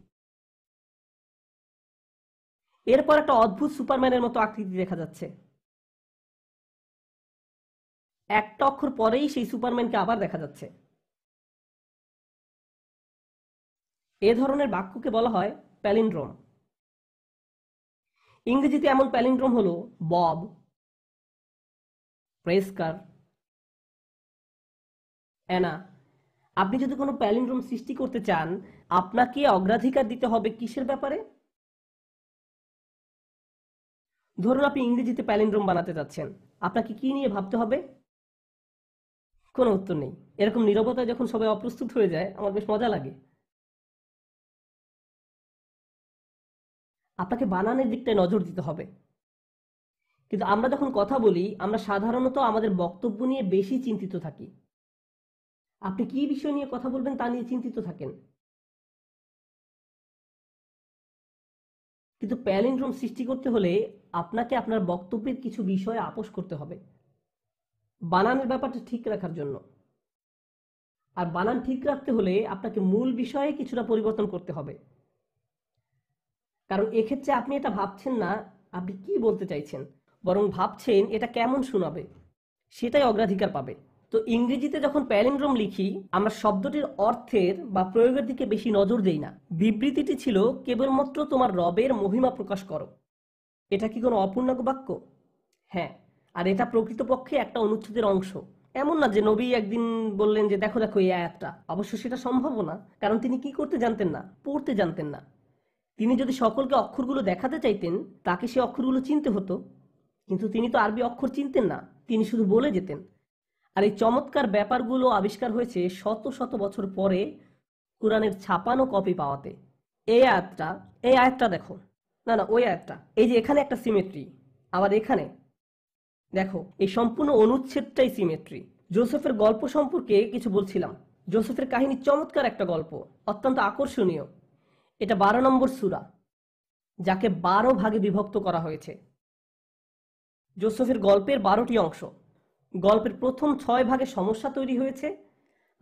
এরপর একটা অদ্ভুত সুপারম্যানের মতো আকৃতি দেখা যাচ্ছে। একটা অক্ষর পরেই সেই সুপারম্যানকে আবার দেখা যাচ্ছে। এ ধরনের বাক্যকে বলা হয় প্যালিন্ড্রোম। ইংরেজিতে এমন প্যালিন্ড্রোম হলো বব, প্রেসকার, অ্যানা। আপনি যদি কোনো প্যালিন্ড্রোম সৃষ্টি করতে চান, আপনাকে অগ্রাধিকার দিতে হবে কিসের ব্যাপারে? ধরুন আপনি ইংরেজিতে প্যালিন্ড্রোম বানাতে যাচ্ছেন, আপনাকে কি নিয়ে ভাবতে হবে? কোনো উত্তর নেই। এরকম নীরবতায় যখন সবাই অপ্রস্তুত হয়ে যায়, আমার বেশ মজা লাগে। আপনাকে বানানের দিকটায় নজর দিতে হবে। কিন্তু আমরা যখন কথা বলি, আমরা সাধারণত আমাদের বক্তব্য নিয়ে বেশি চিন্তিত থাকি। আপনি কি বিষয় নিয়ে কথা বলবেন তা নিয়ে চিন্তিত থাকেন। কিন্তু প্যালিন্ড্রোম সৃষ্টি করতে হলে আপনাকে আপনার বক্তব্যের কিছু বিষয়ে আপোস করতে হবে, বানানের ব্যাপারটা ঠিক রাখার জন্য। আর বানান ঠিক রাখতে হলে আপনাকে মূল বিষয়ে কিছুটা পরিবর্তন করতে হবে। কারণ এক্ষেত্রে আপনি এটা ভাবছেন না আপনি কি বলতে চাইছেন, বরং ভাবছেন এটা কেমন শোনাবে, সেটাই অগ্রাধিকার পাবে। তো ইংরেজিতে যখন প্যালিন্ড্রোম লিখি, আমরা শব্দটির অর্থের বা প্রয়োগের দিকে বেশি নজর দেই না। বিবৃতিটি ছিল কেবলমাত্র তোমার রবের মহিমা প্রকাশ করো। এটা কি কোনো অপূর্ণাঙ্গ বাক্য? হ্যাঁ। আর এটা প্রকৃতপক্ষে একটা অনুচ্ছেদের অংশ। এমন না যে নবী একদিন বললেন যে দেখো দেখো এই আয়াতটা। অবশ্য সেটা সম্ভব না, কারণ তিনি কি করতে জানতেন না? পড়তে জানতেন না। তিনি যদি সকলকে অক্ষরগুলো দেখাতে চাইতেন, তাকে সে অক্ষরগুলো চিনতে হতো। কিন্তু তিনি তো আরবি অক্ষর চিনতেন না, তিনি শুধু বলে যেতেন। আর এই চমৎকার ব্যাপারগুলো আবিষ্কার হয়েছে শত শত বছর পরে কোরআনের ছাপানো কপি পাওয়াতে। এই আয়াতটা দেখো, না ওই আয়াতটা, এই যে এখানে একটা সিমেট্রি, আবার এখানে দেখো, এই সম্পূর্ণ অনুচ্ছেদটাই সিমেট্রি। জোসেফের গল্প সম্পর্কে কিছু বলছিলাম। জোসেফের কাহিনী চমৎকার একটা গল্প, অত্যন্ত আকর্ষণীয়। এটা 12 নম্বর সূরা, যাকে 12 ভাগে বিভক্ত করা হয়েছে। জোসেফের গল্পের 12টি অংশ। গল্পের প্রথম 6 ভাগে সমস্যা তৈরি হয়েছে,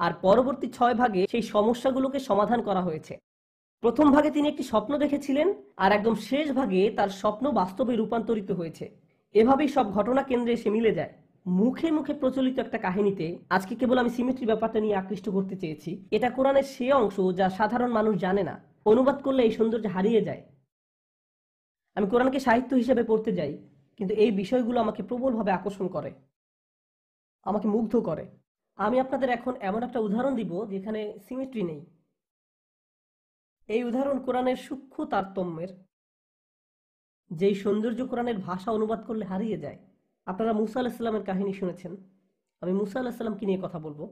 আর পরবর্তী 6 ভাগে সেই সমস্যাগুলোকে সমাধান করা হয়েছে। প্রথম ভাগে তিনি একটি স্বপ্ন দেখেছিলেন, আর একদম শেষ ভাগে তার স্বপ্ন বাস্তবে রূপান্তরিত হয়েছে। এভাবেই সব ঘটনা কেন্দ্রে এসে মিলে যায়। মুখে মুখে প্রচলিত একটা কাহিনীতে আজকে কেবল আমি সিমেট্রি ব্যাপারটা নিয়ে আকৃষ্ট করতে চেয়েছি। এটা কোরআনের সে অংশ যা সাধারণ মানুষ জানে না। অনুবাদ করলে এই সৌন্দর্য হারিয়ে যায়। আমি কোরআনকে সাহিত্য হিসেবে পড়তে যাই, কিন্তু এই বিষয়গুলো আমাকে প্রবলভাবে আকর্ষণ করে, আমাকে মুগ্ধ করে। আমি আপনাদের এখন এমন একটা উদাহরণ দিব যেখানে সিমেট্রি নেই। এই উদাহরণ কোরআনের সূক্ষ্ম তারতম্যের, যেই সৌন্দর্য কোরআনের ভাষা অনুবাদ করলে হারিয়ে যায়। আপনারা মুসা আলাইহিস সালামের কাহিনী শুনেছেন। আমি মুসা আলাইহিস সালামকে নিয়ে কথা বলবো।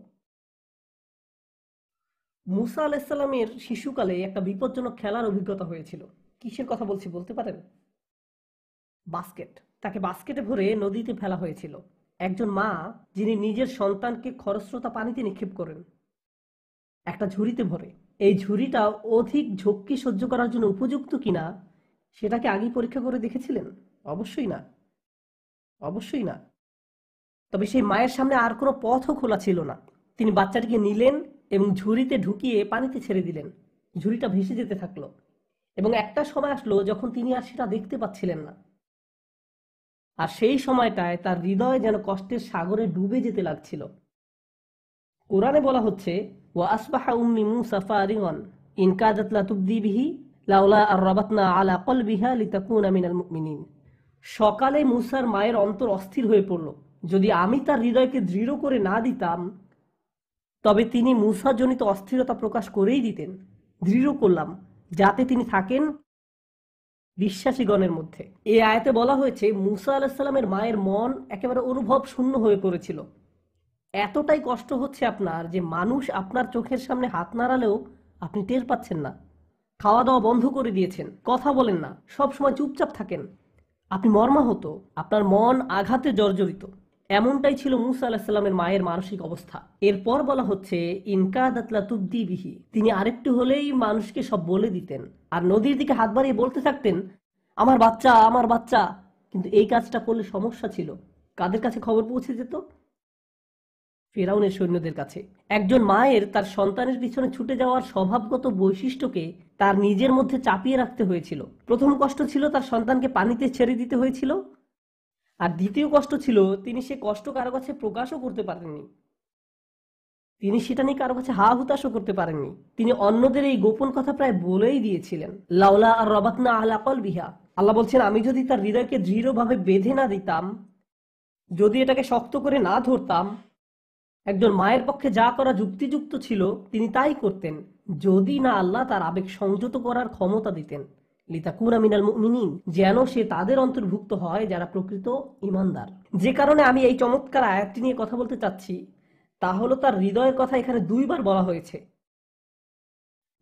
মুসা আলাইহিস সালামের শিশুকালে একটা বিপজ্জনক খেলার অভিজ্ঞতা হয়েছিল। কিসের কথা বলছি বলতে পারেন? বাস্কেট। তাকে বাস্কেটে ভরে নদীতে ফেলা হয়েছিল। একজন মা যিনি নিজের সন্তানকে খরস্রোতা পানিতে নিক্ষেপ করেন, একটা ঝুড়িতে ভরে। এই ঝুড়িটা অধিক ঝক্কি সহ্য করার জন্য উপযুক্ত কিনা সেটাকে আগেই পরীক্ষা করে দেখেছিলেন? অবশ্যই না, অবশ্যই না। তবে সেই মায়ের সামনে আর কোনো পথও খোলা ছিল না। তিনি বাচ্চাটিকে নিলেন এবং ঝুড়িতে ঢুকিয়ে পানিতে ছেড়ে দিলেন। ঝুড়িটা ভেসে যেতে থাকলো, এবং একটা সময় আসলো যখন তিনি আর সেটা দেখতে পাচ্ছিলেন না। আর সেই সময়টায় তার হৃদয় যেন কষ্টের সাগরে ডুবে যেতে লাগছিল। কোরআনে বলা হচ্ছে, ওয়া আসবাহা উম্মি মুসা ফারিগান ইন কাদাত লা তুবদি বিহি লাউলা আর রাবাতনা আলা কলবিহা লিতাকুনা মিনাল মুমিনিন। সকালে মুসার মায়ের অন্তর অস্থির হয়ে পড়ল। যদি আমি তার হৃদয়কে দৃঢ় করে না দিতাম, তবে তিনি মুসাজনিত অস্থিরতা প্রকাশ করেই দিতেন। দৃঢ় করলাম যাতে তিনি থাকেন বিশ্বাসীগণের মধ্যে। এই আয়াতে বলা হয়েছে মুসা আলাইহিস সালামের মায়ের মন একেবারে অনুভব শূন্য হয়ে পড়েছিল। এতটাই কষ্ট হচ্ছে আপনার যে মানুষ আপনার চোখের সামনে হাত নাড়ালেও আপনি টের পাচ্ছেন না। খাওয়া দাওয়া বন্ধ করে দিয়েছেন, কথা বলেন না, সব সময় চুপচাপ থাকেন। আপনি মর্মাহত, আপনার মন আঘাতে জর্জরিত। এমনটাই ছিল মুসা আলাইহিস সালামের মায়ের মানসিক অবস্থা। এরপর বলা হচ্ছে ইনকাদাত লাতুবদি বিহি, তিনি আরেকটু হলেই মানুষকে সব বলে দিতেন আর নদীর দিকে হাত বাড়িয়ে বলতে থাকতেন, আমার বাচ্চা, আমার বাচ্চা। কিন্তু এই কাজটা করলে সমস্যা ছিল। কাদের কাছে খবর পৌঁছে যেত? ফেরাউনের সৈন্যদের কাছে। একজন মায়ের তার সন্তানের পিছনে ছুটে যাওয়ার স্বভাবগত বৈশিষ্ট্যকে তার নিজের মধ্যে চাপিয়ে রাখতে হয়েছিল। প্রথম কষ্ট ছিল তার সন্তানকে পানিতে ছেড়ে দিতে হয়েছিল, আর দ্বিতীয় কষ্ট ছিল তিনি সে কষ্ট কারো কাছে প্রকাশও করতে পারেননি। তিনি সেটা নিয়ে কারো কাছে হা হুতাশও করতে পারেননি। তিনি অন্যদের এই গোপন কথা প্রায় বলেই দিয়েছিলেন, লাউলা আর রবাতনা আলা কলবিহা। আল্লাহ বলছেন, আমি যদি তার হৃদয়কে দৃঢ়ভাবে বেঁধে না দিতাম, যদি এটাকে শক্ত করে না ধরতাম, একজন মায়ের পক্ষে যা করা যুক্তিযুক্ত ছিল তিনি তাই করতেন, যদি না আল্লাহ তার আবেগ সংযত করার ক্ষমতা দিতেন। লিতাকুনা মিনাল মুমিনিন, যেন সে তাদের অন্তর্ভুক্ত হয় যারা প্রকৃত ঈমানদার। যে কারণে আমি এই চমৎকার আয়াতটি নিয়ে কথা বলতে চাচ্ছি তা হলো তার হৃদয়ের কথা এখানে দুইবার বলা হয়েছে।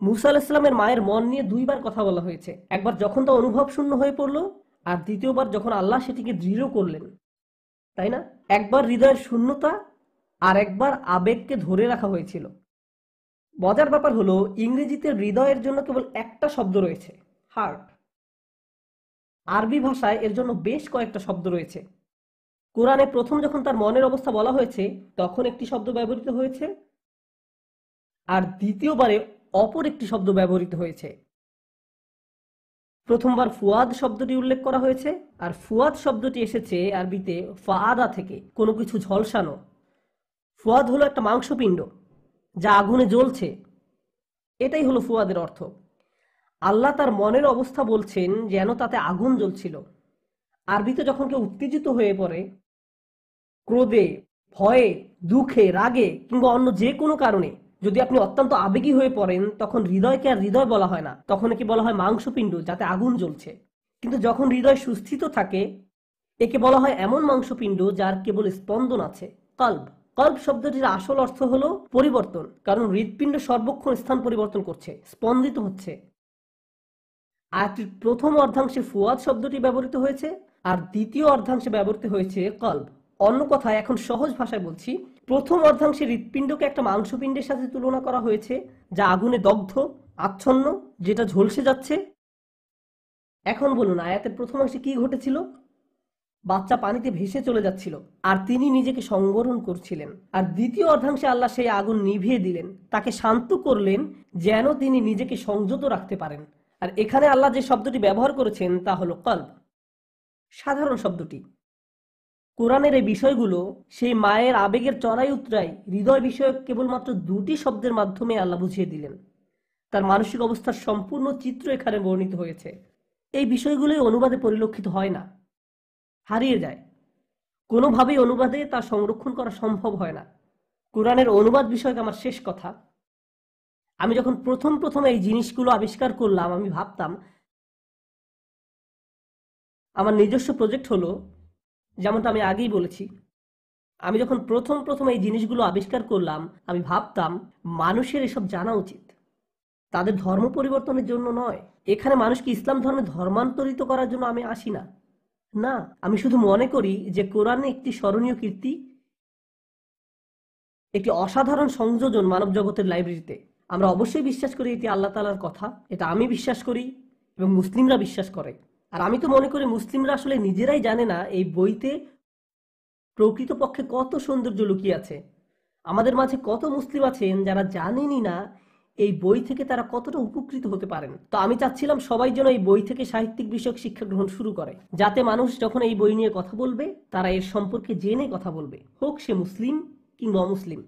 মুসা আলাইহিস সালামের মায়ের মন নিয়ে দুইবার কথা বলা হয়েছে। একবার যখন তা অনুভব শূন্য হয়ে পড়লো, আর দ্বিতীয়বার যখন আল্লাহ সেটিকে দৃঢ় করলেন, তাই না? একবার হৃদয়ের শূন্যতা আর একবার আবেগকে ধরে রাখা হয়েছিল। মজার ব্যাপার হলো ইংরেজিতে হৃদয়ের জন্য কেবল একটা শব্দ রয়েছে, হার্ট। আরবি ভাষায় এর জন্য বেশ কয়েকটা শব্দ রয়েছে। কোরআনে প্রথম যখন তার মনের অবস্থা বলা হয়েছে তখন একটি শব্দ ব্যবহৃত হয়েছে, আর দ্বিতীয়বারে অপর একটি শব্দ ব্যবহৃত হয়েছে। প্রথমবার ফুয়াদ শব্দটি উল্লেখ করা হয়েছে, আর ফুয়াদ শব্দটি এসেছে আরবিতে ফাআদা থেকে, কোনো কিছু ঝলসানো। ফুয়াদ হলো একটা মাংসপিণ্ড যা আগুনে জ্বলছে, এটাই হলো ফুয়াদের অর্থ। আল্লাহ তার মনের অবস্থা বলছেন যেন তাতে আগুন জ্বলছিল। আরবিতে যখন কেউ উত্তেজিত হয়ে পড়ে, ক্রোধে, ভয়ে, দুঃখে, রাগে কিংবা অন্য যে কোনো কারণে যদি আপনি অত্যন্ত আবেগী হয়ে পড়েন, তখন হৃদয়কে আর হৃদয় বলা হয় না, তখন একে বলা হয় মাংসপিণ্ড যাতে আগুন জ্বলছে। কিন্তু যখন হৃদয় সুস্থিত থাকে, একে বলা হয় এমন মাংসপিণ্ড যার কেবল স্পন্দন আছে, কল্ব। কল্ব শব্দটির আসল অর্থ হলো পরিবর্তন, কারণ হৃৎপিণ্ড সর্বক্ষণ স্থান পরিবর্তন করছে, স্পন্দিত হচ্ছে। আয়াতটির প্রথম অর্ধাংশে ফুয়াদ শব্দটি ব্যবহৃত হয়েছে, আর দ্বিতীয় অর্ধাংশে ব্যবহৃত হয়েছে কল্ব। অন্য কথায়, এখন সহজ ভাষায় বলছি, প্রথম অর্ধাংশে হৃৎপিণ্ডকে একটা মাংসপিণ্ডের সাথে তুলনা করা হয়েছে যা আগুনে দগ্ধ, আচ্ছন্ন, যেটা ঝলসে যাচ্ছে। এখন বলুন, আয়াতের প্রথম অংশে কি ঘটেছিল? বাচ্চা পানিতে ভেসে চলে যাচ্ছিল আর তিনি নিজেকে সংবরণ করছিলেন। আর দ্বিতীয় অর্ধাংশে আল্লাহ সেই আগুন নিভিয়ে দিলেন, তাকে শান্ত করলেন যেন তিনি নিজেকে সংযত রাখতে পারেন। আর এখানে আল্লাহ যে শব্দটি ব্যবহার করেছেন তা হলো কলব, সাধারণ শব্দটি। কোরআনের এই বিষয়গুলো সেই মায়ের আবেগের চড়াই উতরাই হৃদয় বিষয়ক কেবলমাত্র দুটি শব্দের মাধ্যমে আল্লাহ বুঝিয়ে দিলেন। তার মানসিক অবস্থার সম্পূর্ণ চিত্র এখানে বর্ণিত হয়েছে। এই বিষয়গুলোই অনুবাদে পরিলক্ষিত হয় না, হারিয়ে যায়। কোনোভাবেই অনুবাদে তা সংরক্ষণ করা সম্ভব হয় না। কোরআনের অনুবাদ বিষয়ক আমার শেষ কথা, আমি যখন প্রথম এই জিনিসগুলো আবিষ্কার করলাম, আমি ভাবতাম আমার নিজস্ব প্রজেক্ট হলো, যেমনটা আমি আগেই বলেছি, আমি যখন প্রথম এই জিনিসগুলো আবিষ্কার করলাম, আমি ভাবতাম মানুষের এসব জানা উচিত, তাদের ধর্ম পরিবর্তনের জন্য নয়। এখানে মানুষকে ইসলাম ধর্মে ধর্মান্তরিত করার জন্য আমি আসি না। না, আমি শুধু মনে করি যে কোরআনে একটি স্মরণীয় কীর্তি, একটি অসাধারণ সংযোজন মানব জগতের লাইব্রেরিতে। আমরা অবশ্যই বিশ্বাস করি এটি আল্লাহ তাআলার কথা, এটা আমি বিশ্বাস করি এবং মুসলিমরা বিশ্বাস করে। আর আমি তো মনে করি মুসলিমরা আসলে নিজেরাই জানে না এই বইতে প্রকৃতপক্ষে কত সৌন্দর্য লুকিয়ে আছে। আমাদের মাঝে কত মুসলিম আছেন যারা জানেনই না এই বই থেকে তারা কতটা উপকৃত হতে পারেন। তো আমি চাচ্ছিলাম সবাই যেন এই বই থেকে সাহিত্যিক বিষয়ক শিক্ষা গ্রহণ শুরু করে, যাতে মানুষ যখন এই বই নিয়ে কথা বলবে তারা এর সম্পর্কে জেনে কথা বলবে, হোক সে মুসলিম কিংবা অমুসলিম।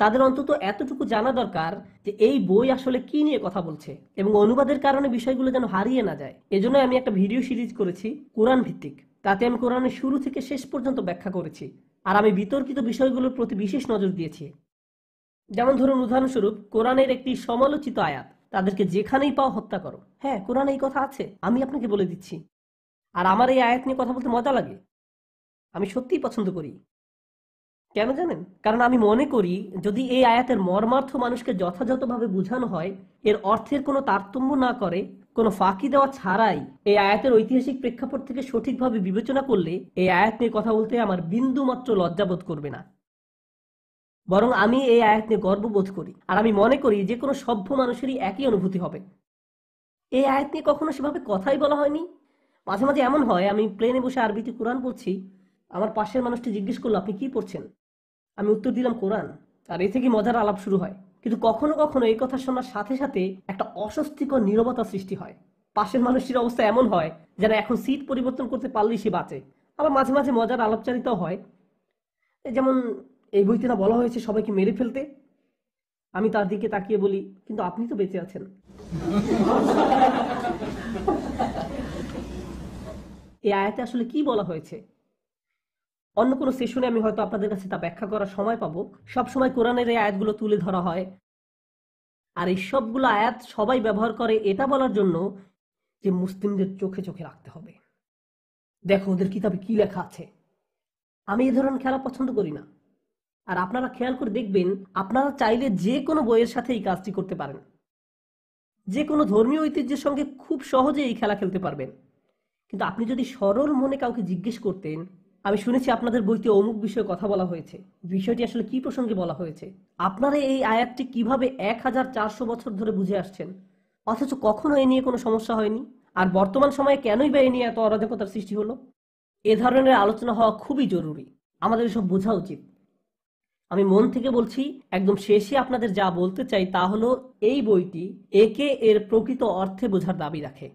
তাদের অন্তত এতটুকু জানা দরকার যে এই বই আসলে কি নিয়ে কথা বলছে, এবং অনুবাদের কারণে বিষয়গুলো যেন হারিয়ে না যায়। এজন্য আমি একটা ভিডিও সিরিজ করেছি কোরআন ভিত্তিক, তাতে আমি কোরআনের শুরু থেকে শেষ পর্যন্ত ব্যাখ্যা করেছি, আর আমি বিতর্কিত বিষয়গুলোর প্রতি বিশেষ নজর দিয়েছি। যেমন ধরুন, উদাহরণস্বরূপ, কোরআনের একটি সমালোচিত আয়াত, তাদেরকে যেখানেই পাও হত্যা করো। হ্যাঁ, কোরআনে এই কথা আছে, আমি আপনাকে বলে দিচ্ছি। আর আমার এই আয়াত নিয়ে কথা বলতে মজা লাগে, আমি সত্যিই পছন্দ করি। কেন জানেন? কারণ আমি মনে করি যদি এই আয়াতের মর্মার্থ মানুষকে যথাযথভাবে বোঝানো হয়, এর অর্থের কোনো তারতম্য না করে, কোনো ফাঁকি দেওয়া ছাড়াই এই আয়াতের ঐতিহাসিক প্রেক্ষাপট থেকে সঠিকভাবে বিবেচনা করলে এই আয়াত নিয়ে কথা বলতে আমার বিন্দুমাত্র লজ্জাবোধ করবে না, বরং আমি এই আয়াত নিয়ে গর্ববোধ করি। আর আমি মনে করি যে কোনো সভ্য মানুষেরই একই অনুভূতি হবে। এই আয়াত নিয়ে কখনো সেভাবে কথাই বলা হয়নি। মাঝে মাঝে এমন হয়, আমি প্লেনে বসে আরবিতে কোরআন পড়ছি, আমার পাশের মানুষটি জিজ্ঞেস করলো আপনি কি পড়ছেন, আমি উত্তর দিলাম কোরআন, আর এ থেকে মজার আলাপ শুরু হয়। কিন্তু কখনো কখনো এই কথা শোনার সাথে সাথে একটা অস্বস্তিকর নীরবতা সৃষ্টি হয়। পাশের মানুষটির অবস্থা এমন হয় যেন এখন সিট পরিবর্তন করতে পারলেই সে বাঁচে। আবার মাঝে মাঝে মজার আলাপচারিতাও হয়, যেমন এই বইতে না বলা হয়েছে সবাইকে মেরে ফেলতে। আমি তার দিকে তাকিয়ে বলি কিন্তু আপনি তো বেঁচে আছেন। এই আয়াতে আসলে কি বলা হয়েছে অন্য কোনো সেশনে আমি হয়তো আপনাদের কাছে তা ব্যাখ্যা করার সময় পাবো। সবসময় কোরআনের এই আয়াতগুলো তুলে ধরা হয়, আর এই সবগুলো আয়াত সবাই ব্যবহার করে এটা বলার জন্য যে মুসলিমদের চোখে চোখে রাখতে হবে, দেখো ওদের কিতাবে কি লেখা আছে। আমি এই ধরনের খেলা পছন্দ করি না। আর আপনারা খেয়াল করে দেখবেন, আপনারা চাইলে যে কোনো বইয়ের সাথে এই কাজটি করতে পারেন। যে কোনো ধর্মীয় ঐতিহ্যের সঙ্গে খুব সহজে এই খেলা খেলতে পারবেন। কিন্তু আপনি যদি সরল মনে কাউকে জিজ্ঞেস করতেন, আমি শুনেছি আপনাদের বইতে অমুক বিষয়ে কথা বলা হয়েছে, বিষয়টি আসলে কি প্রসঙ্গে বলা হয়েছে, আপনারা এই আয়াতটি কিভাবে 1400 বছর ধরে বুঝে আসছেন, অথচ কখনো এ নিয়ে কোনো সমস্যা হয়নি, আর বর্তমান সময়ে কেনই বা এ নিয়ে এত অরাজকতার সৃষ্টি হলো? এ ধরনের আলোচনা হওয়া খুবই জরুরি, আমাদের এসব বোঝা উচিত। আমি মন থেকে বলছি, একদম শেষে আপনাদের যা বলতে চাই তা হলো, এই বইটি একে এর প্রকৃত অর্থে বোঝার দাবি রাখে,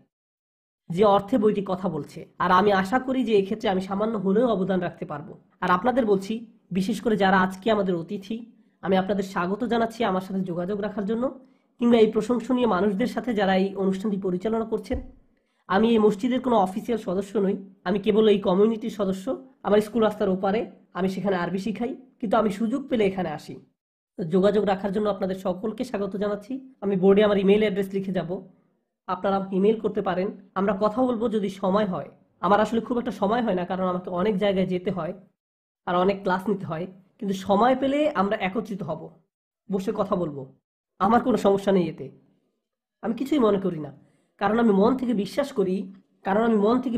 যে অর্থে বইটি কথা বলছে। আর আমি আশা করি যে এক্ষেত্রে আমি সামান্য হলেও অবদান রাখতে পারবো। আর আপনাদের বলছি, বিশেষ করে যারা আজকে আমাদের অতিথি, আমি আপনাদের স্বাগত জানাচ্ছি আমার সাথে যোগাযোগ রাখার জন্য, কিংবা এই প্রশংসনীয় মানুষদের সাথে যারা এই অনুষ্ঠানটি পরিচালনা করছেন। আমি এই মসজিদের কোনো অফিসিয়াল সদস্য নই, আমি কেবল এই কমিউনিটির সদস্য। আমার স্কুল রাস্তার ওপারে, আমি সেখানে আরবি শিখাই, কিন্তু আমি সুযোগ পেলে এখানে আসি। যোগাযোগ রাখার জন্য আপনাদের সকলকে স্বাগত জানাচ্ছি। আমি বোর্ডে আমার ইমেইল অ্যাড্রেস লিখে যাব, আপনারা ইমেল করতে পারেন, আমরা কথা বলবো যদি সময় হয়। আমার আসলে খুব একটা সময় হয় না, কারণ আমাকে অনেক জায়গায় যেতে হয় আর অনেক ক্লাস নিতে হয়, কিন্তু সময় পেলে আমরা একত্রিত হব, বসে কথা বলবো। আমার কোনো সমস্যা নেই এতে, আমি কিছুই মনে করি না। কারণ আমি মন থেকে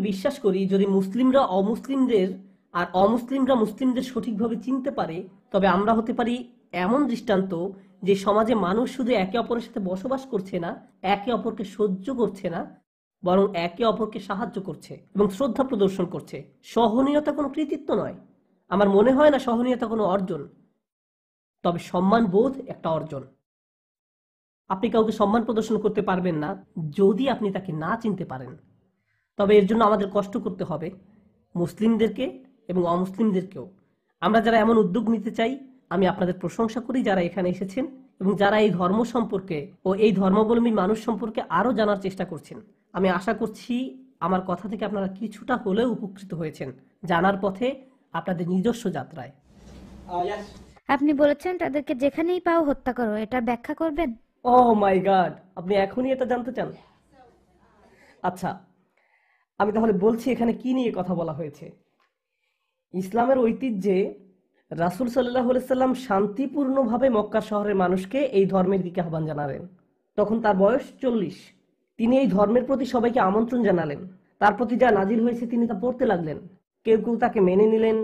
বিশ্বাস করি যদি মুসলিমরা অমুসলিমদের আর অমুসলিমরা মুসলিমদের সঠিকভাবে চিনতে পারে, তবে আমরা হতে পারি এমন দৃষ্টান্ত যে সমাজে মানুষ শুধু একে অপরের সাথে বসবাস করছে না, একে অপরকে সহ্য করছে না, বরং একে অপরকে সাহায্য করছে এবং শ্রদ্ধা প্রদর্শন করছে। সহনীয়তা কোনো কৃতিত্ব নয়, আমার মনে হয় না সহনীয়তা কোনো অর্জন, তবে সম্মান বোধ একটা অর্জন। আপনি কাউকে সম্মান প্রদর্শন করতে পারবেন না যদি আপনি তাকে না চিনতে পারেন। তবে এর জন্য আমাদের কষ্ট করতে হবে, মুসলিমদেরকে এবং অমুসলিমদেরকেও। আমরা যারা এমন উদ্যোগ নিতে চাই, আমি আপনাদের প্রশংসা করি যারা এখানে এসেছেন এবং যারা এই ধর্ম সম্পর্কে ও এই ধর্মাবলম্বী মানুষ সম্পর্কে আরও জানার চেষ্টা করছেন। আমি আশা করছি আমার কথা থেকে আপনারা কিছুটা হলেও উপকৃত হয়েছেন জানার পথে আপনাদের নিজস্ব যাত্রায়। আপনি বলেছেন তাদেরকে যেখানেই পাও হত্যা করো, এটা ব্যাখ্যা করবেন? ও মাই গড, আপনি এখনই এটা জানতে চান? আচ্ছা, আমি তাহলে বলছি এখানে কি নিয়ে কথা বলা হয়েছে। ইসলামের ঐতিহ্যে রাসূল সাল্লাল্লাহু আলাইহি সাল্লাম শান্তিপূর্ণভাবে মক্কা শহরের মানুষকে এই ধর্মের দিকে আহ্বান জানালেন। তখন তার বয়স 40। তিনি এই ধর্মের প্রতি সবাইকে আমন্ত্রণ জানালেন, তার প্রতি যা নাজিল হয়েছে তিনি তা পড়তে লাগলেন। কেউ কেউ তাকে মেনে নিলেন,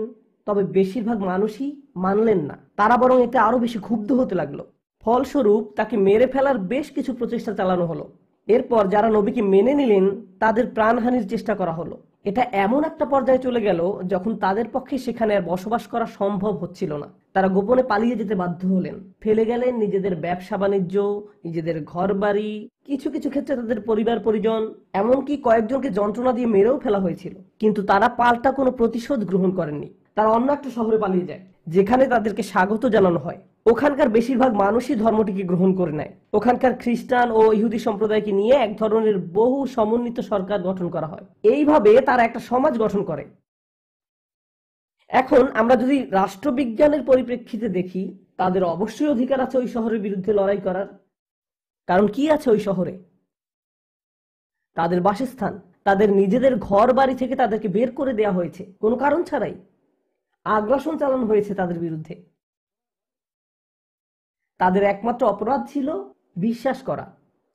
তবে বেশিরভাগ মানুষই মানলেন না। তারা বরং এতে আরো বেশি ক্ষুব্ধ হতে লাগলো। ফলস্বরূপ তাকে মেরে ফেলার বেশ কিছু প্রচেষ্টা চালানো হলো। এরপর যারা নবীকে মেনে নিলেন তাদের প্রাণহানির চেষ্টা করা হলো। এটা এমন একটা পর্যায়ে চলে গেল যখন তাদের পক্ষে সেখানে আর বসবাস করা সম্ভব হচ্ছিল না। তারা গোপনে পালিয়ে যেতে বাধ্য হলেন, ফেলে গেলেন নিজেদের ব্যবসা বাণিজ্য, নিজেদের ঘরবাড়ি, কিছু কিছু ক্ষেত্রে তাদের পরিবার পরিজন, এমনকি কয়েকজনকে যন্ত্রণা দিয়ে মেরেও ফেলা হয়েছিল। কিন্তু তারা পাল্টা কোনো প্রতিশোধ গ্রহণ করেননি। তারা অন্য একটা শহরে পালিয়ে যায় যেখানে তাদেরকে স্বাগত জানানো হয়। ওখানকার বেশিরভাগ মানুষই ধর্মটিকে গ্রহণ করে নেয়। ওখানকার খ্রিস্টান ও ইহুদি সম্প্রদায়কে নিয়ে এক ধরনের বহু সমন্বিত সরকার গঠন করা হয়। এইভাবে তারা একটা সমাজ গঠন করে। এখন আমরা যদি রাষ্ট্রবিজ্ঞানের পরিপ্রেক্ষিতে দেখি, তাদের অবশ্যই অধিকার আছে ওই শহরের বিরুদ্ধে লড়াই করার। কারণ কি আছে ওই শহরে? তাদের বাসস্থান, তাদের নিজেদের ঘর বাড়ি থেকে তাদেরকে বের করে দেওয়া হয়েছে কোনো কারণ ছাড়াই। আগ্রাসন চালানো হয়েছে তাদের বিরুদ্ধে। তাদের একমাত্র অপরাধ ছিল বিশ্বাস করা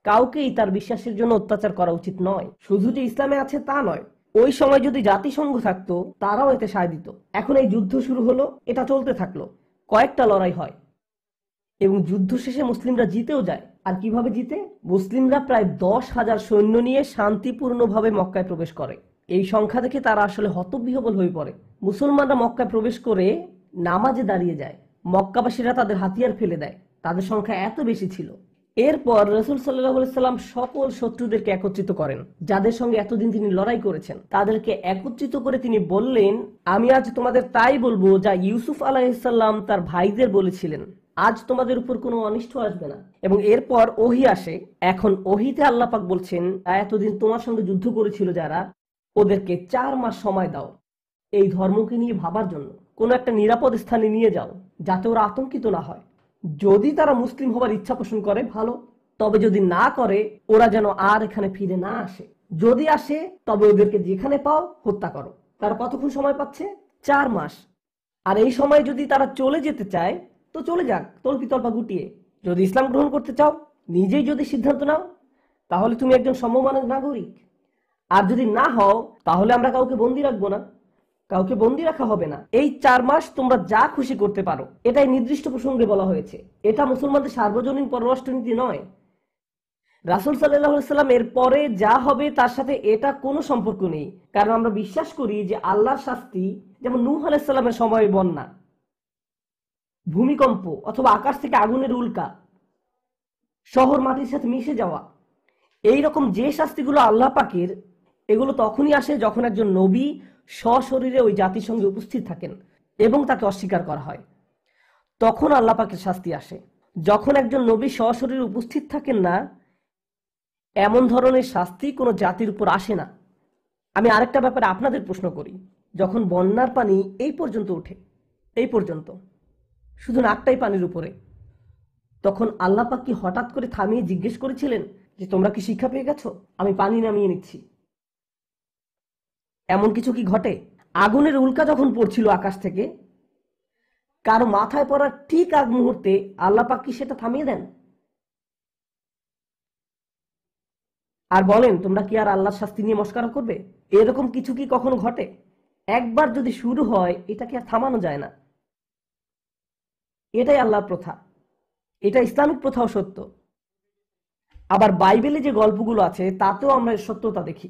কাউকেই তার বিশ্বাসের জন্য অত্যাচার করা উচিত নয়। শুধু যে ইসলামে আছে তা নয়, ওই সময় যদি জাতিসংঘ থাকতো তারাও এতে সায় দিত। এখন এই যুদ্ধ শুরু হলো, এটা চলতে থাকলো, কয়েকটা লড়াই হয় এবং যুদ্ধ শেষে মুসলিমরা জিতেও যায়। আর কিভাবে জিতে? মুসলিমরা প্রায় 10,000 সৈন্য নিয়ে শান্তিপূর্ণভাবে মক্কায় প্রবেশ করে। এই সংখ্যা দেখে তারা আসলে হতবিহ্বল হয়ে পড়ে। মুসলমানরা মক্কায় প্রবেশ করে নামাজে দাঁড়িয়ে যায়, মক্কাবাসীরা তাদের হাতিয়ার ফেলে দেয়, তাদের সংখ্যা এত বেশি ছিল। এরপর রাসূল সাল্লাল্লাহু আলাইহি সাল্লাম সকল শত্রুদেরকে একত্রিত করেন, যাদের সঙ্গে এতদিন তিনি লড়াই করেছেন, তাদেরকে একত্রিত করে তিনি বললেন, আমি আজ তোমাদের তাই বলবো যা ইউসুফ আলাইহিস সালাম তার ভাইদের বলেছিলেন, আজ তোমাদের উপর কোনো অনিষ্ট আসবে না। এবং এরপর ওহী আসে। এখন ওহীতে আল্লাহ পাক বলছেন, এতদিন তোমার সঙ্গে যুদ্ধ করেছিল যারা, ওদেরকে 4 মাস সময় দাও এই ধর্মকে নিয়ে ভাবার জন্য, কোনো একটা নিরাপদ স্থানে নিয়ে যাও যাতে ওরা আতঙ্কিত না হয়। যদি তারা মুসলিম হবার ইচ্ছা পোষণ করে ভালো, তবে যদি না করে ওরা যেন আর এখানে ফিরে না আসে। যদি আসে তবে ওদেরকে যেখানে পাও হত্যা করো। তারা কতক্ষণ সময় পাচ্ছে? 4 মাস। আর এই সময় যদি তারা চলে যেতে চায় তো চলে যাক তল্পি তল্পা গুটিয়ে। যদি ইসলাম গ্রহণ করতে চাও, নিজেই যদি সিদ্ধান্ত নাও, তাহলে তুমি একজন সমমানের নাগরিক। আর যদি না হও তাহলে আমরা কাউকে বন্দি রাখবো না, কাউকে বন্দি রাখা হবে না। এই 4 মাস তোমরা যা খুশি করতে পারো, এটাই নির্দিষ্ট প্রসঙ্গে বলা হয়েছে। এটা মুসলমানদের সার্বজনীন পররাষ্ট্রনীতি নয়। রাসূল সাল্লাল্লাহু আলাইহি সাল্লাম এর পরে যা হবে তার সাথে এটা কোনো সম্পর্ক নেই, কারণ আমরা বিশ্বাস করি যে আল্লাহর শাস্তি, যেমন নূহ আলাইহিস সালামের সময় বন্যা, ভূমিকম্প অথবা আকাশ থেকে আগুনের উল্কা, শহর মাটির সাথে মিশে যাওয়া, এই রকম যে শাস্তিগুলো আল্লাহ পাকের, এগুলো তখনই আসে যখন একজন নবী সশরীরে ওই জাতির সঙ্গে উপস্থিত থাকেন এবং তাকে অস্বীকার করা হয়, তখন আল্লাহ পাকের শাস্তি আসে। যখন একজন নবী সশরীরে উপস্থিত থাকেন না, এমন ধরনের শাস্তি কোনো জাতির উপর আসে না। আমি আরেকটা ব্যাপারে আপনাদের প্রশ্ন করি, যখন বন্যার পানি এই পর্যন্ত ওঠে, এই পর্যন্ত শুধু নাকটাই পানির উপরে, তখন আল্লাহ পাক কি হঠাৎ করে থামিয়ে জিজ্ঞেস করেছিলেন যে তোমরা কি শিক্ষা পেয়ে গেছো, আমি পানি নামিয়ে নিচ্ছি? এমন কিছু কি ঘটে? আগুনের উল্কা যখন পড়ছিল আকাশ থেকে, কারো মাথায় পড়ার ঠিক আগ মুহূর্তে আল্লাহ পাক কি সেটা থামিয়ে দেন? আর বলেন তোমরা কি আর আল্লাহর শাস্তি নিয়ে মস্করা করবে? এরকম কিছু কি কখনো ঘটে? একবার যদি শুরু হয় এটাকে আর থামানো যায় না। এটাই আল্লাহর প্রথা, এটা ইসলামিক প্রথাও সত্য। আবার বাইবেলে যে গল্পগুলো আছে তাতেও আমরা এর সত্যতা দেখি,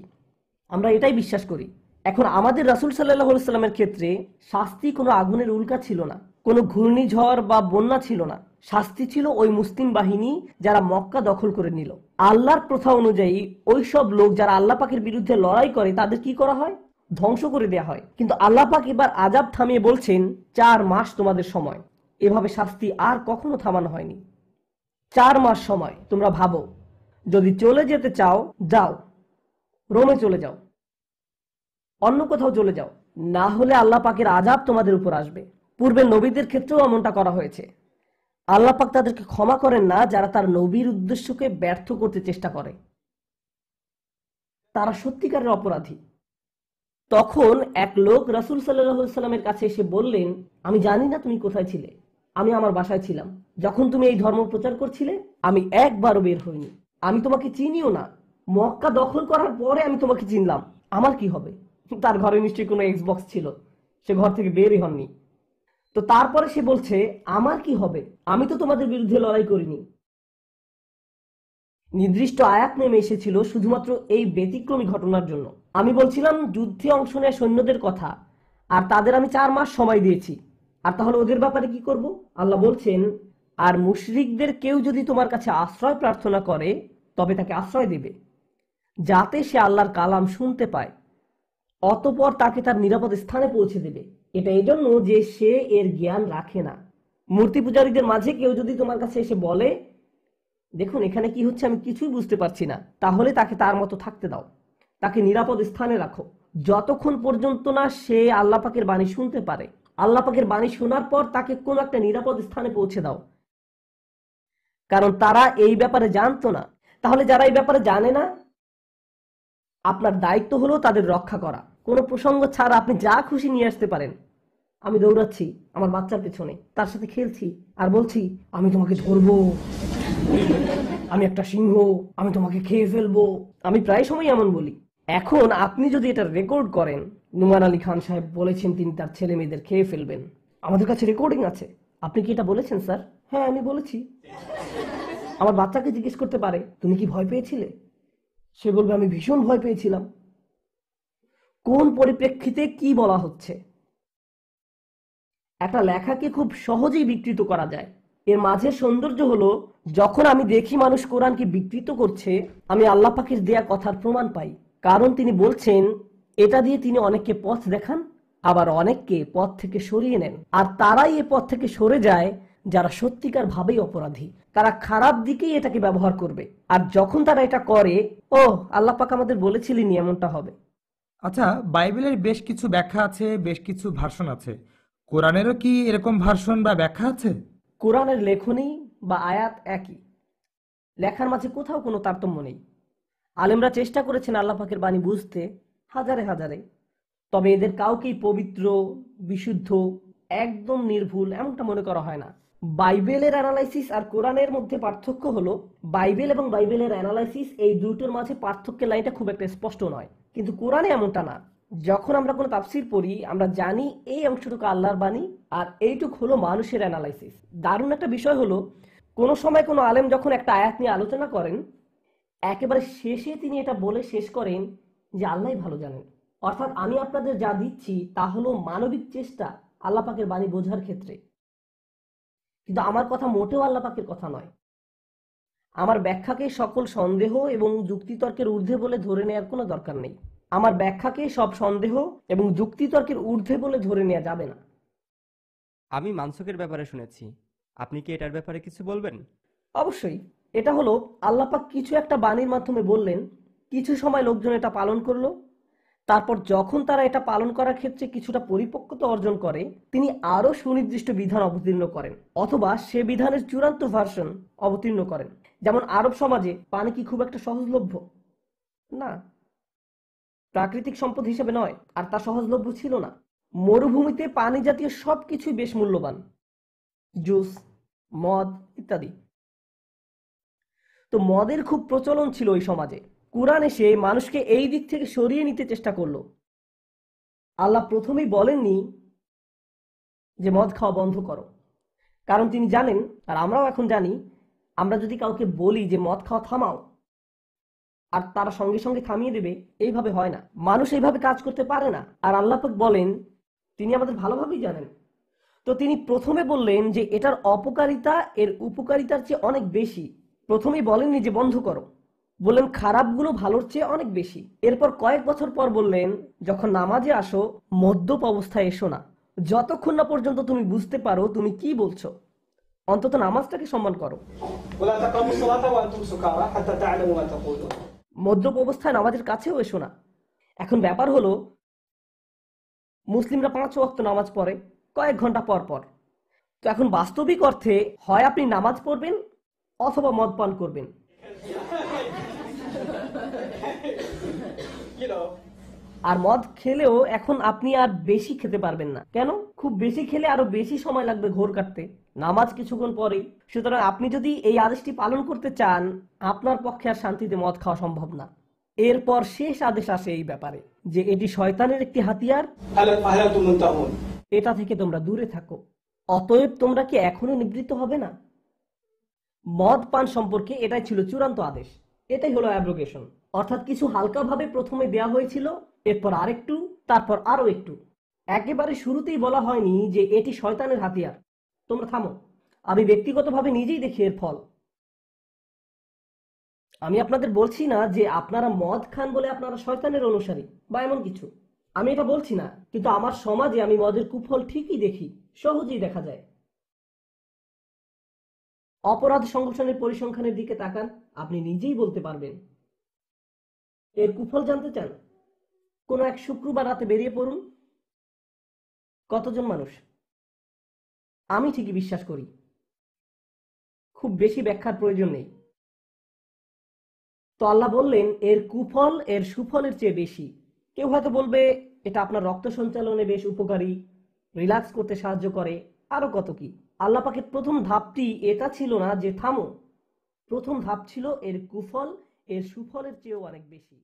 আমরা এটাই বিশ্বাস করি। এখন আমাদের রাসূল সাল্লাল্লাহু আলাইহি সাল্লামের ক্ষেত্রে শাস্তি কোনো আগুনের উল্কা ছিল না, কোনো ঘূর্ণিঝড় বা বন্যা ছিল না। শাস্তি ছিল ওই মুসলিম বাহিনী যারা মক্কা দখল করে নিল। আল্লাহর প্রথা অনুযায়ী ওই সব লোক যারা আল্লাহ পাকের বিরুদ্ধে লড়াই করে তাদের কি করা হয়? ধ্বংস করে দেয়া হয়। কিন্তু আল্লাহ পাক এবার আযাব থামিয়ে বলছেন 4 মাস তোমাদের সময়। এভাবে শাস্তি আর কখনো থামানো হয়নি। 4 মাস সময়। তোমরা ভাবো, যদি চলে যেতে চাও যাও, রোমে চলে যাও, অন্য কোথাও চলে যাও, না হলে আল্লাহ পাকের আযাব তোমাদের উপর আসবে। পূর্বের নবীদের ক্ষেত্রেও এমনটা করা হয়েছে। আল্লাহ পাক তাদেরকে ক্ষমা করেন না যারা তার নবীর উদ্দেশ্যকে ব্যর্থ করতে চেষ্টা করে, তারা সত্যিকারের অপরাধী। তখন এক লোক রাসূল সাল্লাল্লাহু আলাইহি সাল্লামের কাছে এসে বললেন, আমি জানি না তুমি কোথায় ছিলে, আমি আমার বাসায় ছিলাম। যখন তুমি এই ধর্ম প্রচার করছিলে আমি একবারও বের হইনি, আমি তোমাকে চিনিও না। মক্কা দখল করার পরে আমি তোমাকে চিনলাম, আমার কি হবে? তার ঘরে নিশ্চয়ই কোনো এক্সবক্স ছিল, সে ঘর থেকে বেরই হননি। তো তারপরে সে বলছে, আমার কি হবে, আমি তো তোমাদের বিরুদ্ধে লড়াই করিনি। নির্দিষ্ট আয়াত নেমে এসেছিল শুধুমাত্র এই ব্যতিক্রমী ঘটনার জন্য। আমি বলছিলাম যুদ্ধে অংশ নেয় সৈন্যদের কথা, আর তাদের আমি 4 মাস সময় দিয়েছি। আর তাহলে ওদের ব্যাপারে কি করব? আল্লাহ বলছেন, আর মুশরিকদের কেউ যদি তোমার কাছে আশ্রয় প্রার্থনা করে তবে তাকে আশ্রয় দেবে, যাতে সে আল্লাহর কালাম শুনতে পায়, অতঃপর তাকে তার নিরাপদ স্থানে পৌঁছে দেবে। এটা এজন্য যে সে এর জ্ঞান রাখে না। মূর্তি পূজারীদের মাঝে কেউ যদি তোমার কাছে এসে বলে, দেখুন এখানে কি হচ্ছে আমি কিছুই বুঝতে পারছি না, তাহলে তাকে তার মতো থাকতে দাও, তাকে নিরাপদ স্থানে রাখো, যতক্ষণ পর্যন্ত না সে আল্লাহ পাকের বাণী শুনতে পারে। আল্লাহ পাকের বাণী শোনার পর তাকে কোনো একটা নিরাপদ স্থানে পৌঁছে দাও, কারণ তারা এই ব্যাপারে জানতো না। তাহলে যারা এই ব্যাপারে জানে না, আপনার দায়িত্ব হলো তাদের রক্ষা করা। কোনো প্রসঙ্গ ছাড়া আপনি যা খুশি নিয়ে আসতে পারেন। আমি দৌড়াচ্ছি আমার বাচ্চার পেছনে, তার সাথে খেলছি আর বলছি আমি তোমাকে ধরবো, আমি একটা সিংহ, আমি তোমাকে খেয়ে ফেলবো। আমি প্রায় সময় এমন বলি। এখন আপনি যদি এটা রেকর্ড করেন, নোমান আলী খান সাহেব বলেছেন তিনি তার ছেলে মেয়েদের খেয়ে ফেলবেন, আমাদের কাছে রেকর্ডিং আছে। আপনি কি এটা বলেছেন স্যার? হ্যাঁ আমি বলেছি। আমার বাচ্চাকে জিজ্ঞেস করতে পারে তুমি কি ভয় পেয়েছিলে, সে বলবে আমি ভীষণ ভয় পেয়েছিলাম। কোন পরিপ্রেক্ষিতে কি বলা হচ্ছে? একটা লেখাকে খুব সহজেই বিকৃত করা যায়। এর মাঝে সৌন্দর্য হলো যখন আমি দেখি মানুষ কোরআনকে বিকৃত করছে, আমি আল্লাহ পাকের দেয়া কথার প্রমাণ পাই। কারণ তিনি বলছেন এটা দিয়ে তিনি অনেককে পথ দেখান, আবার অনেককে পথ থেকে সরিয়ে নেন। আর তারাই এ পথ থেকে সরে যায় যারা সত্যিকার ভাবেই অপরাধী। তারা খারাপ দিকেই এটাকে ব্যবহার করবে। আর যখন তারা এটা করে, ও আল্লাহ পাক আমাদের বলেছিলেনই এমনটা হবে। আচ্ছা, বাইবেলের বেশ কিছু ব্যাখ্যা আছে, বেশ কিছু ভার্সন আছে। কোরআনেরও কি এরকম ভার্সন বা ব্যাখ্যা আছে? কোরআনের লেখনী বা আয়াত একই, লেখার মাঝে কোথাও কোনো তারতম্য নেই। আলেমরা চেষ্টা করেছেন আল্লাহ পাকের বাণী বুঝতে হাজারে হাজারে, তবে এদের কাউকেই পবিত্র, বিশুদ্ধ, একদম নির্ভুল এমনটা মনে করা হয় না। বাইবেলের অ্যানালাইসিস আর কোরআনের মধ্যে পার্থক্য হলো বাইবেল এবং বাইবেলের অ্যানালাইসিস এই দুটোর মাঝে পার্থক্যের লাইনটা খুব একটা স্পষ্ট নয়, কিন্তু কোরআনে এমনটা না। যখন আমরা কোনো তাফসির পড়ি আমরা জানি এই অংশটুকু আল্লাহর বাণী আর এইটুক হলো মানুষের অ্যানালাইসিস। দারুণ একটা বিষয় হলো কোনো সময় কোনো আলেম যখন একটা আয়াত নিয়ে আলোচনা করেন, একেবারে শেষে তিনি এটা বলে শেষ করেন যে আল্লাহই ভালো জানেন। অর্থাৎ আমি আপনাদের যা দিচ্ছি তা হলো মানবিক চেষ্টা আল্লাহ পাকের বাণী বোঝার ক্ষেত্রে, কিন্তু আমার কথা মোটেও আল্লাহ পাকের কথা নয়। আমার ব্যাখ্যাকে সকল সন্দেহ এবং যুক্তিতর্কের ঊর্ধ্বে বলে ধরে নেওয়ার কোনো দরকার নেই। আমার ব্যাখ্যাকে সব সন্দেহ এবং যুক্তিতর্কের ঊর্ধ্বে বলে ধরে নেওয়া যাবে না। আমি মানসুকের ব্যাপারে শুনেছি, আপনি কি এটার ব্যাপারে কিছু বলবেন? অবশ্যই। এটা হলো আল্লাহ পাক কিছু একটা বাণীর মাধ্যমে বললেন, কিছু সময় লোকজন এটা পালন করলো, তারপর যখন তারা এটা পালন করার ক্ষেত্রে কিছুটা পরিপক্কতা অর্জন করে তিনি আরো সুনির্দিষ্ট বিধান অবতীর্ণ করেন, অথবা সে বিধানের চূড়ান্ত ভার্সন অবতীর্ণ করেন। যেমন আরব সমাজে পানি কি খুব একটা সহজলভ্য? না, প্রাকৃতিক সম্পদ হিসেবে নয়, আর তা সহজলভ্য ছিল না। মরুভূমিতে পানি জাতীয় সবকিছুই বেশ মূল্যবান, জুস, মদ ইত্যাদি। তো মদের খুব প্রচলন ছিল ওই সমাজে। কুরআন এসে মানুষকে এই দিক থেকে সরিয়ে নিতে চেষ্টা করলো। আল্লাহ প্রথমেই বলেননি যে মদ খাওয়া বন্ধ করো, কারণ তিনি জানেন, আর আমরাও এখন জানি, আমরা যদি কাউকে বলি যে মদ খাওয়া থামাও আর তারা সঙ্গে সঙ্গে থামিয়ে দেবে, এইভাবে হয় না। মানুষ এইভাবে কাজ করতে পারে না। আর আল্লাহ পাক বলেন তিনি আমাদের ভালোভাবেই জানেন। তো তিনি প্রথমে বললেন যে এটার অপকারিতা এর উপকারিতার চেয়ে অনেক বেশি। প্রথমেই বলেননি যে বন্ধ করো, বললেন খারাপগুলো ভালোর চেয়ে অনেক বেশি। এরপর কয়েক বছর পর বললেন যখন নামাজে আসো মদ্যপ অবস্থায় এসো না, যতক্ষণ না পর্যন্ত তুমি বুঝতে পারো তুমি কি বলছো, অন্তত নামাজটাকে সম্মান করো। ولا تقربوا الصلاة وأنتم سكارى حتى تعلموا ما تقولون। মদ্যপ অবস্থায় নামাজের কাছেও এসো না। এখন ব্যাপার হলো মুসলিমরা 5 ওয়াক্ত নামাজ পড়ে কয়েক ঘন্টা পর পর। তো এখন বাস্তবিক অর্থে হয় আপনি নামাজ পড়বেন অথবা মদ পান করবেন। আর মদ খেলেও এখন আপনি আর বেশি খেতে পারবেন না। কেন? খুব বেশি খেলে আরো বেশি সময় লাগবে ঘোর কাটতে, নামাজ কিছুক্ষণ পরে। সুতরাং আপনি যদি এই আদেশটি পালন করতে চান আপনার পক্ষে আর শান্তিতে মদ খাওয়া সম্ভব না। এরপর শেষ আদেশ আসে এই ব্যাপারে যে এটি শয়তানের একটি হাতিয়ার, هل أنتم منتهون؟ এটা থেকে তোমরা দূরে থাকো। অতএব তোমরা কি এখনো নিবৃত্ত হবে না? মদ পান সম্পর্কে এটাই ছিল চূড়ান্ত আদেশ। এটাই হলো অ্যাব্রোগেশন, অর্থাৎ কিছু হালকাভাবে প্রথমে দেয়া হয়েছিল, এরপর আরেকটু, তারপর আরো একটু। একেবারে শুরুতেই বলা হয়নি যে এটি শয়তানের হাতিয়ার, তোমরা থামো। আমি ব্যক্তিগতভাবে নিজেই দেখি এর ফল। আমি আপনাদের বলছি না যে আপনারা মদ খান বলে আপনারা শয়তানের অনুসারী বা এমন কিছু, আমি এটা বলছি না। কিন্তু আমার সমাজে আমি মদের কুফল ঠিকই দেখি, সহজেই দেখা যায়। অপরাধ সংগঠনের পরিসংখ্যানের দিকে তাকান, আপনি নিজেই বলতে পারবেন। এর কুফল জানতে চান? কোন এক শুক্রবার রাতে বেরিয়ে পড়ুন, কতজন মানুষ? আমি ঠিকই বিশ্বাস করি খুব বেশি ব্যাখ্যার প্রয়োজন নেই। তো আল্লাহ বললেন এর কুফল এর সুফলের চেয়ে বেশি। কেউ হয়তো বলবে এটা আপনার রক্ত সঞ্চালনে বেশ উপকারী, রিল্যাক্স করতে সাহায্য করে, আরো কত কি। আল্লাহ পাকের প্রথম ধাপটি এটা ছিল না যে থামো, প্রথম ধাপ ছিল এর কুফল এর সুফলের চেয়েও অনেক বেশি।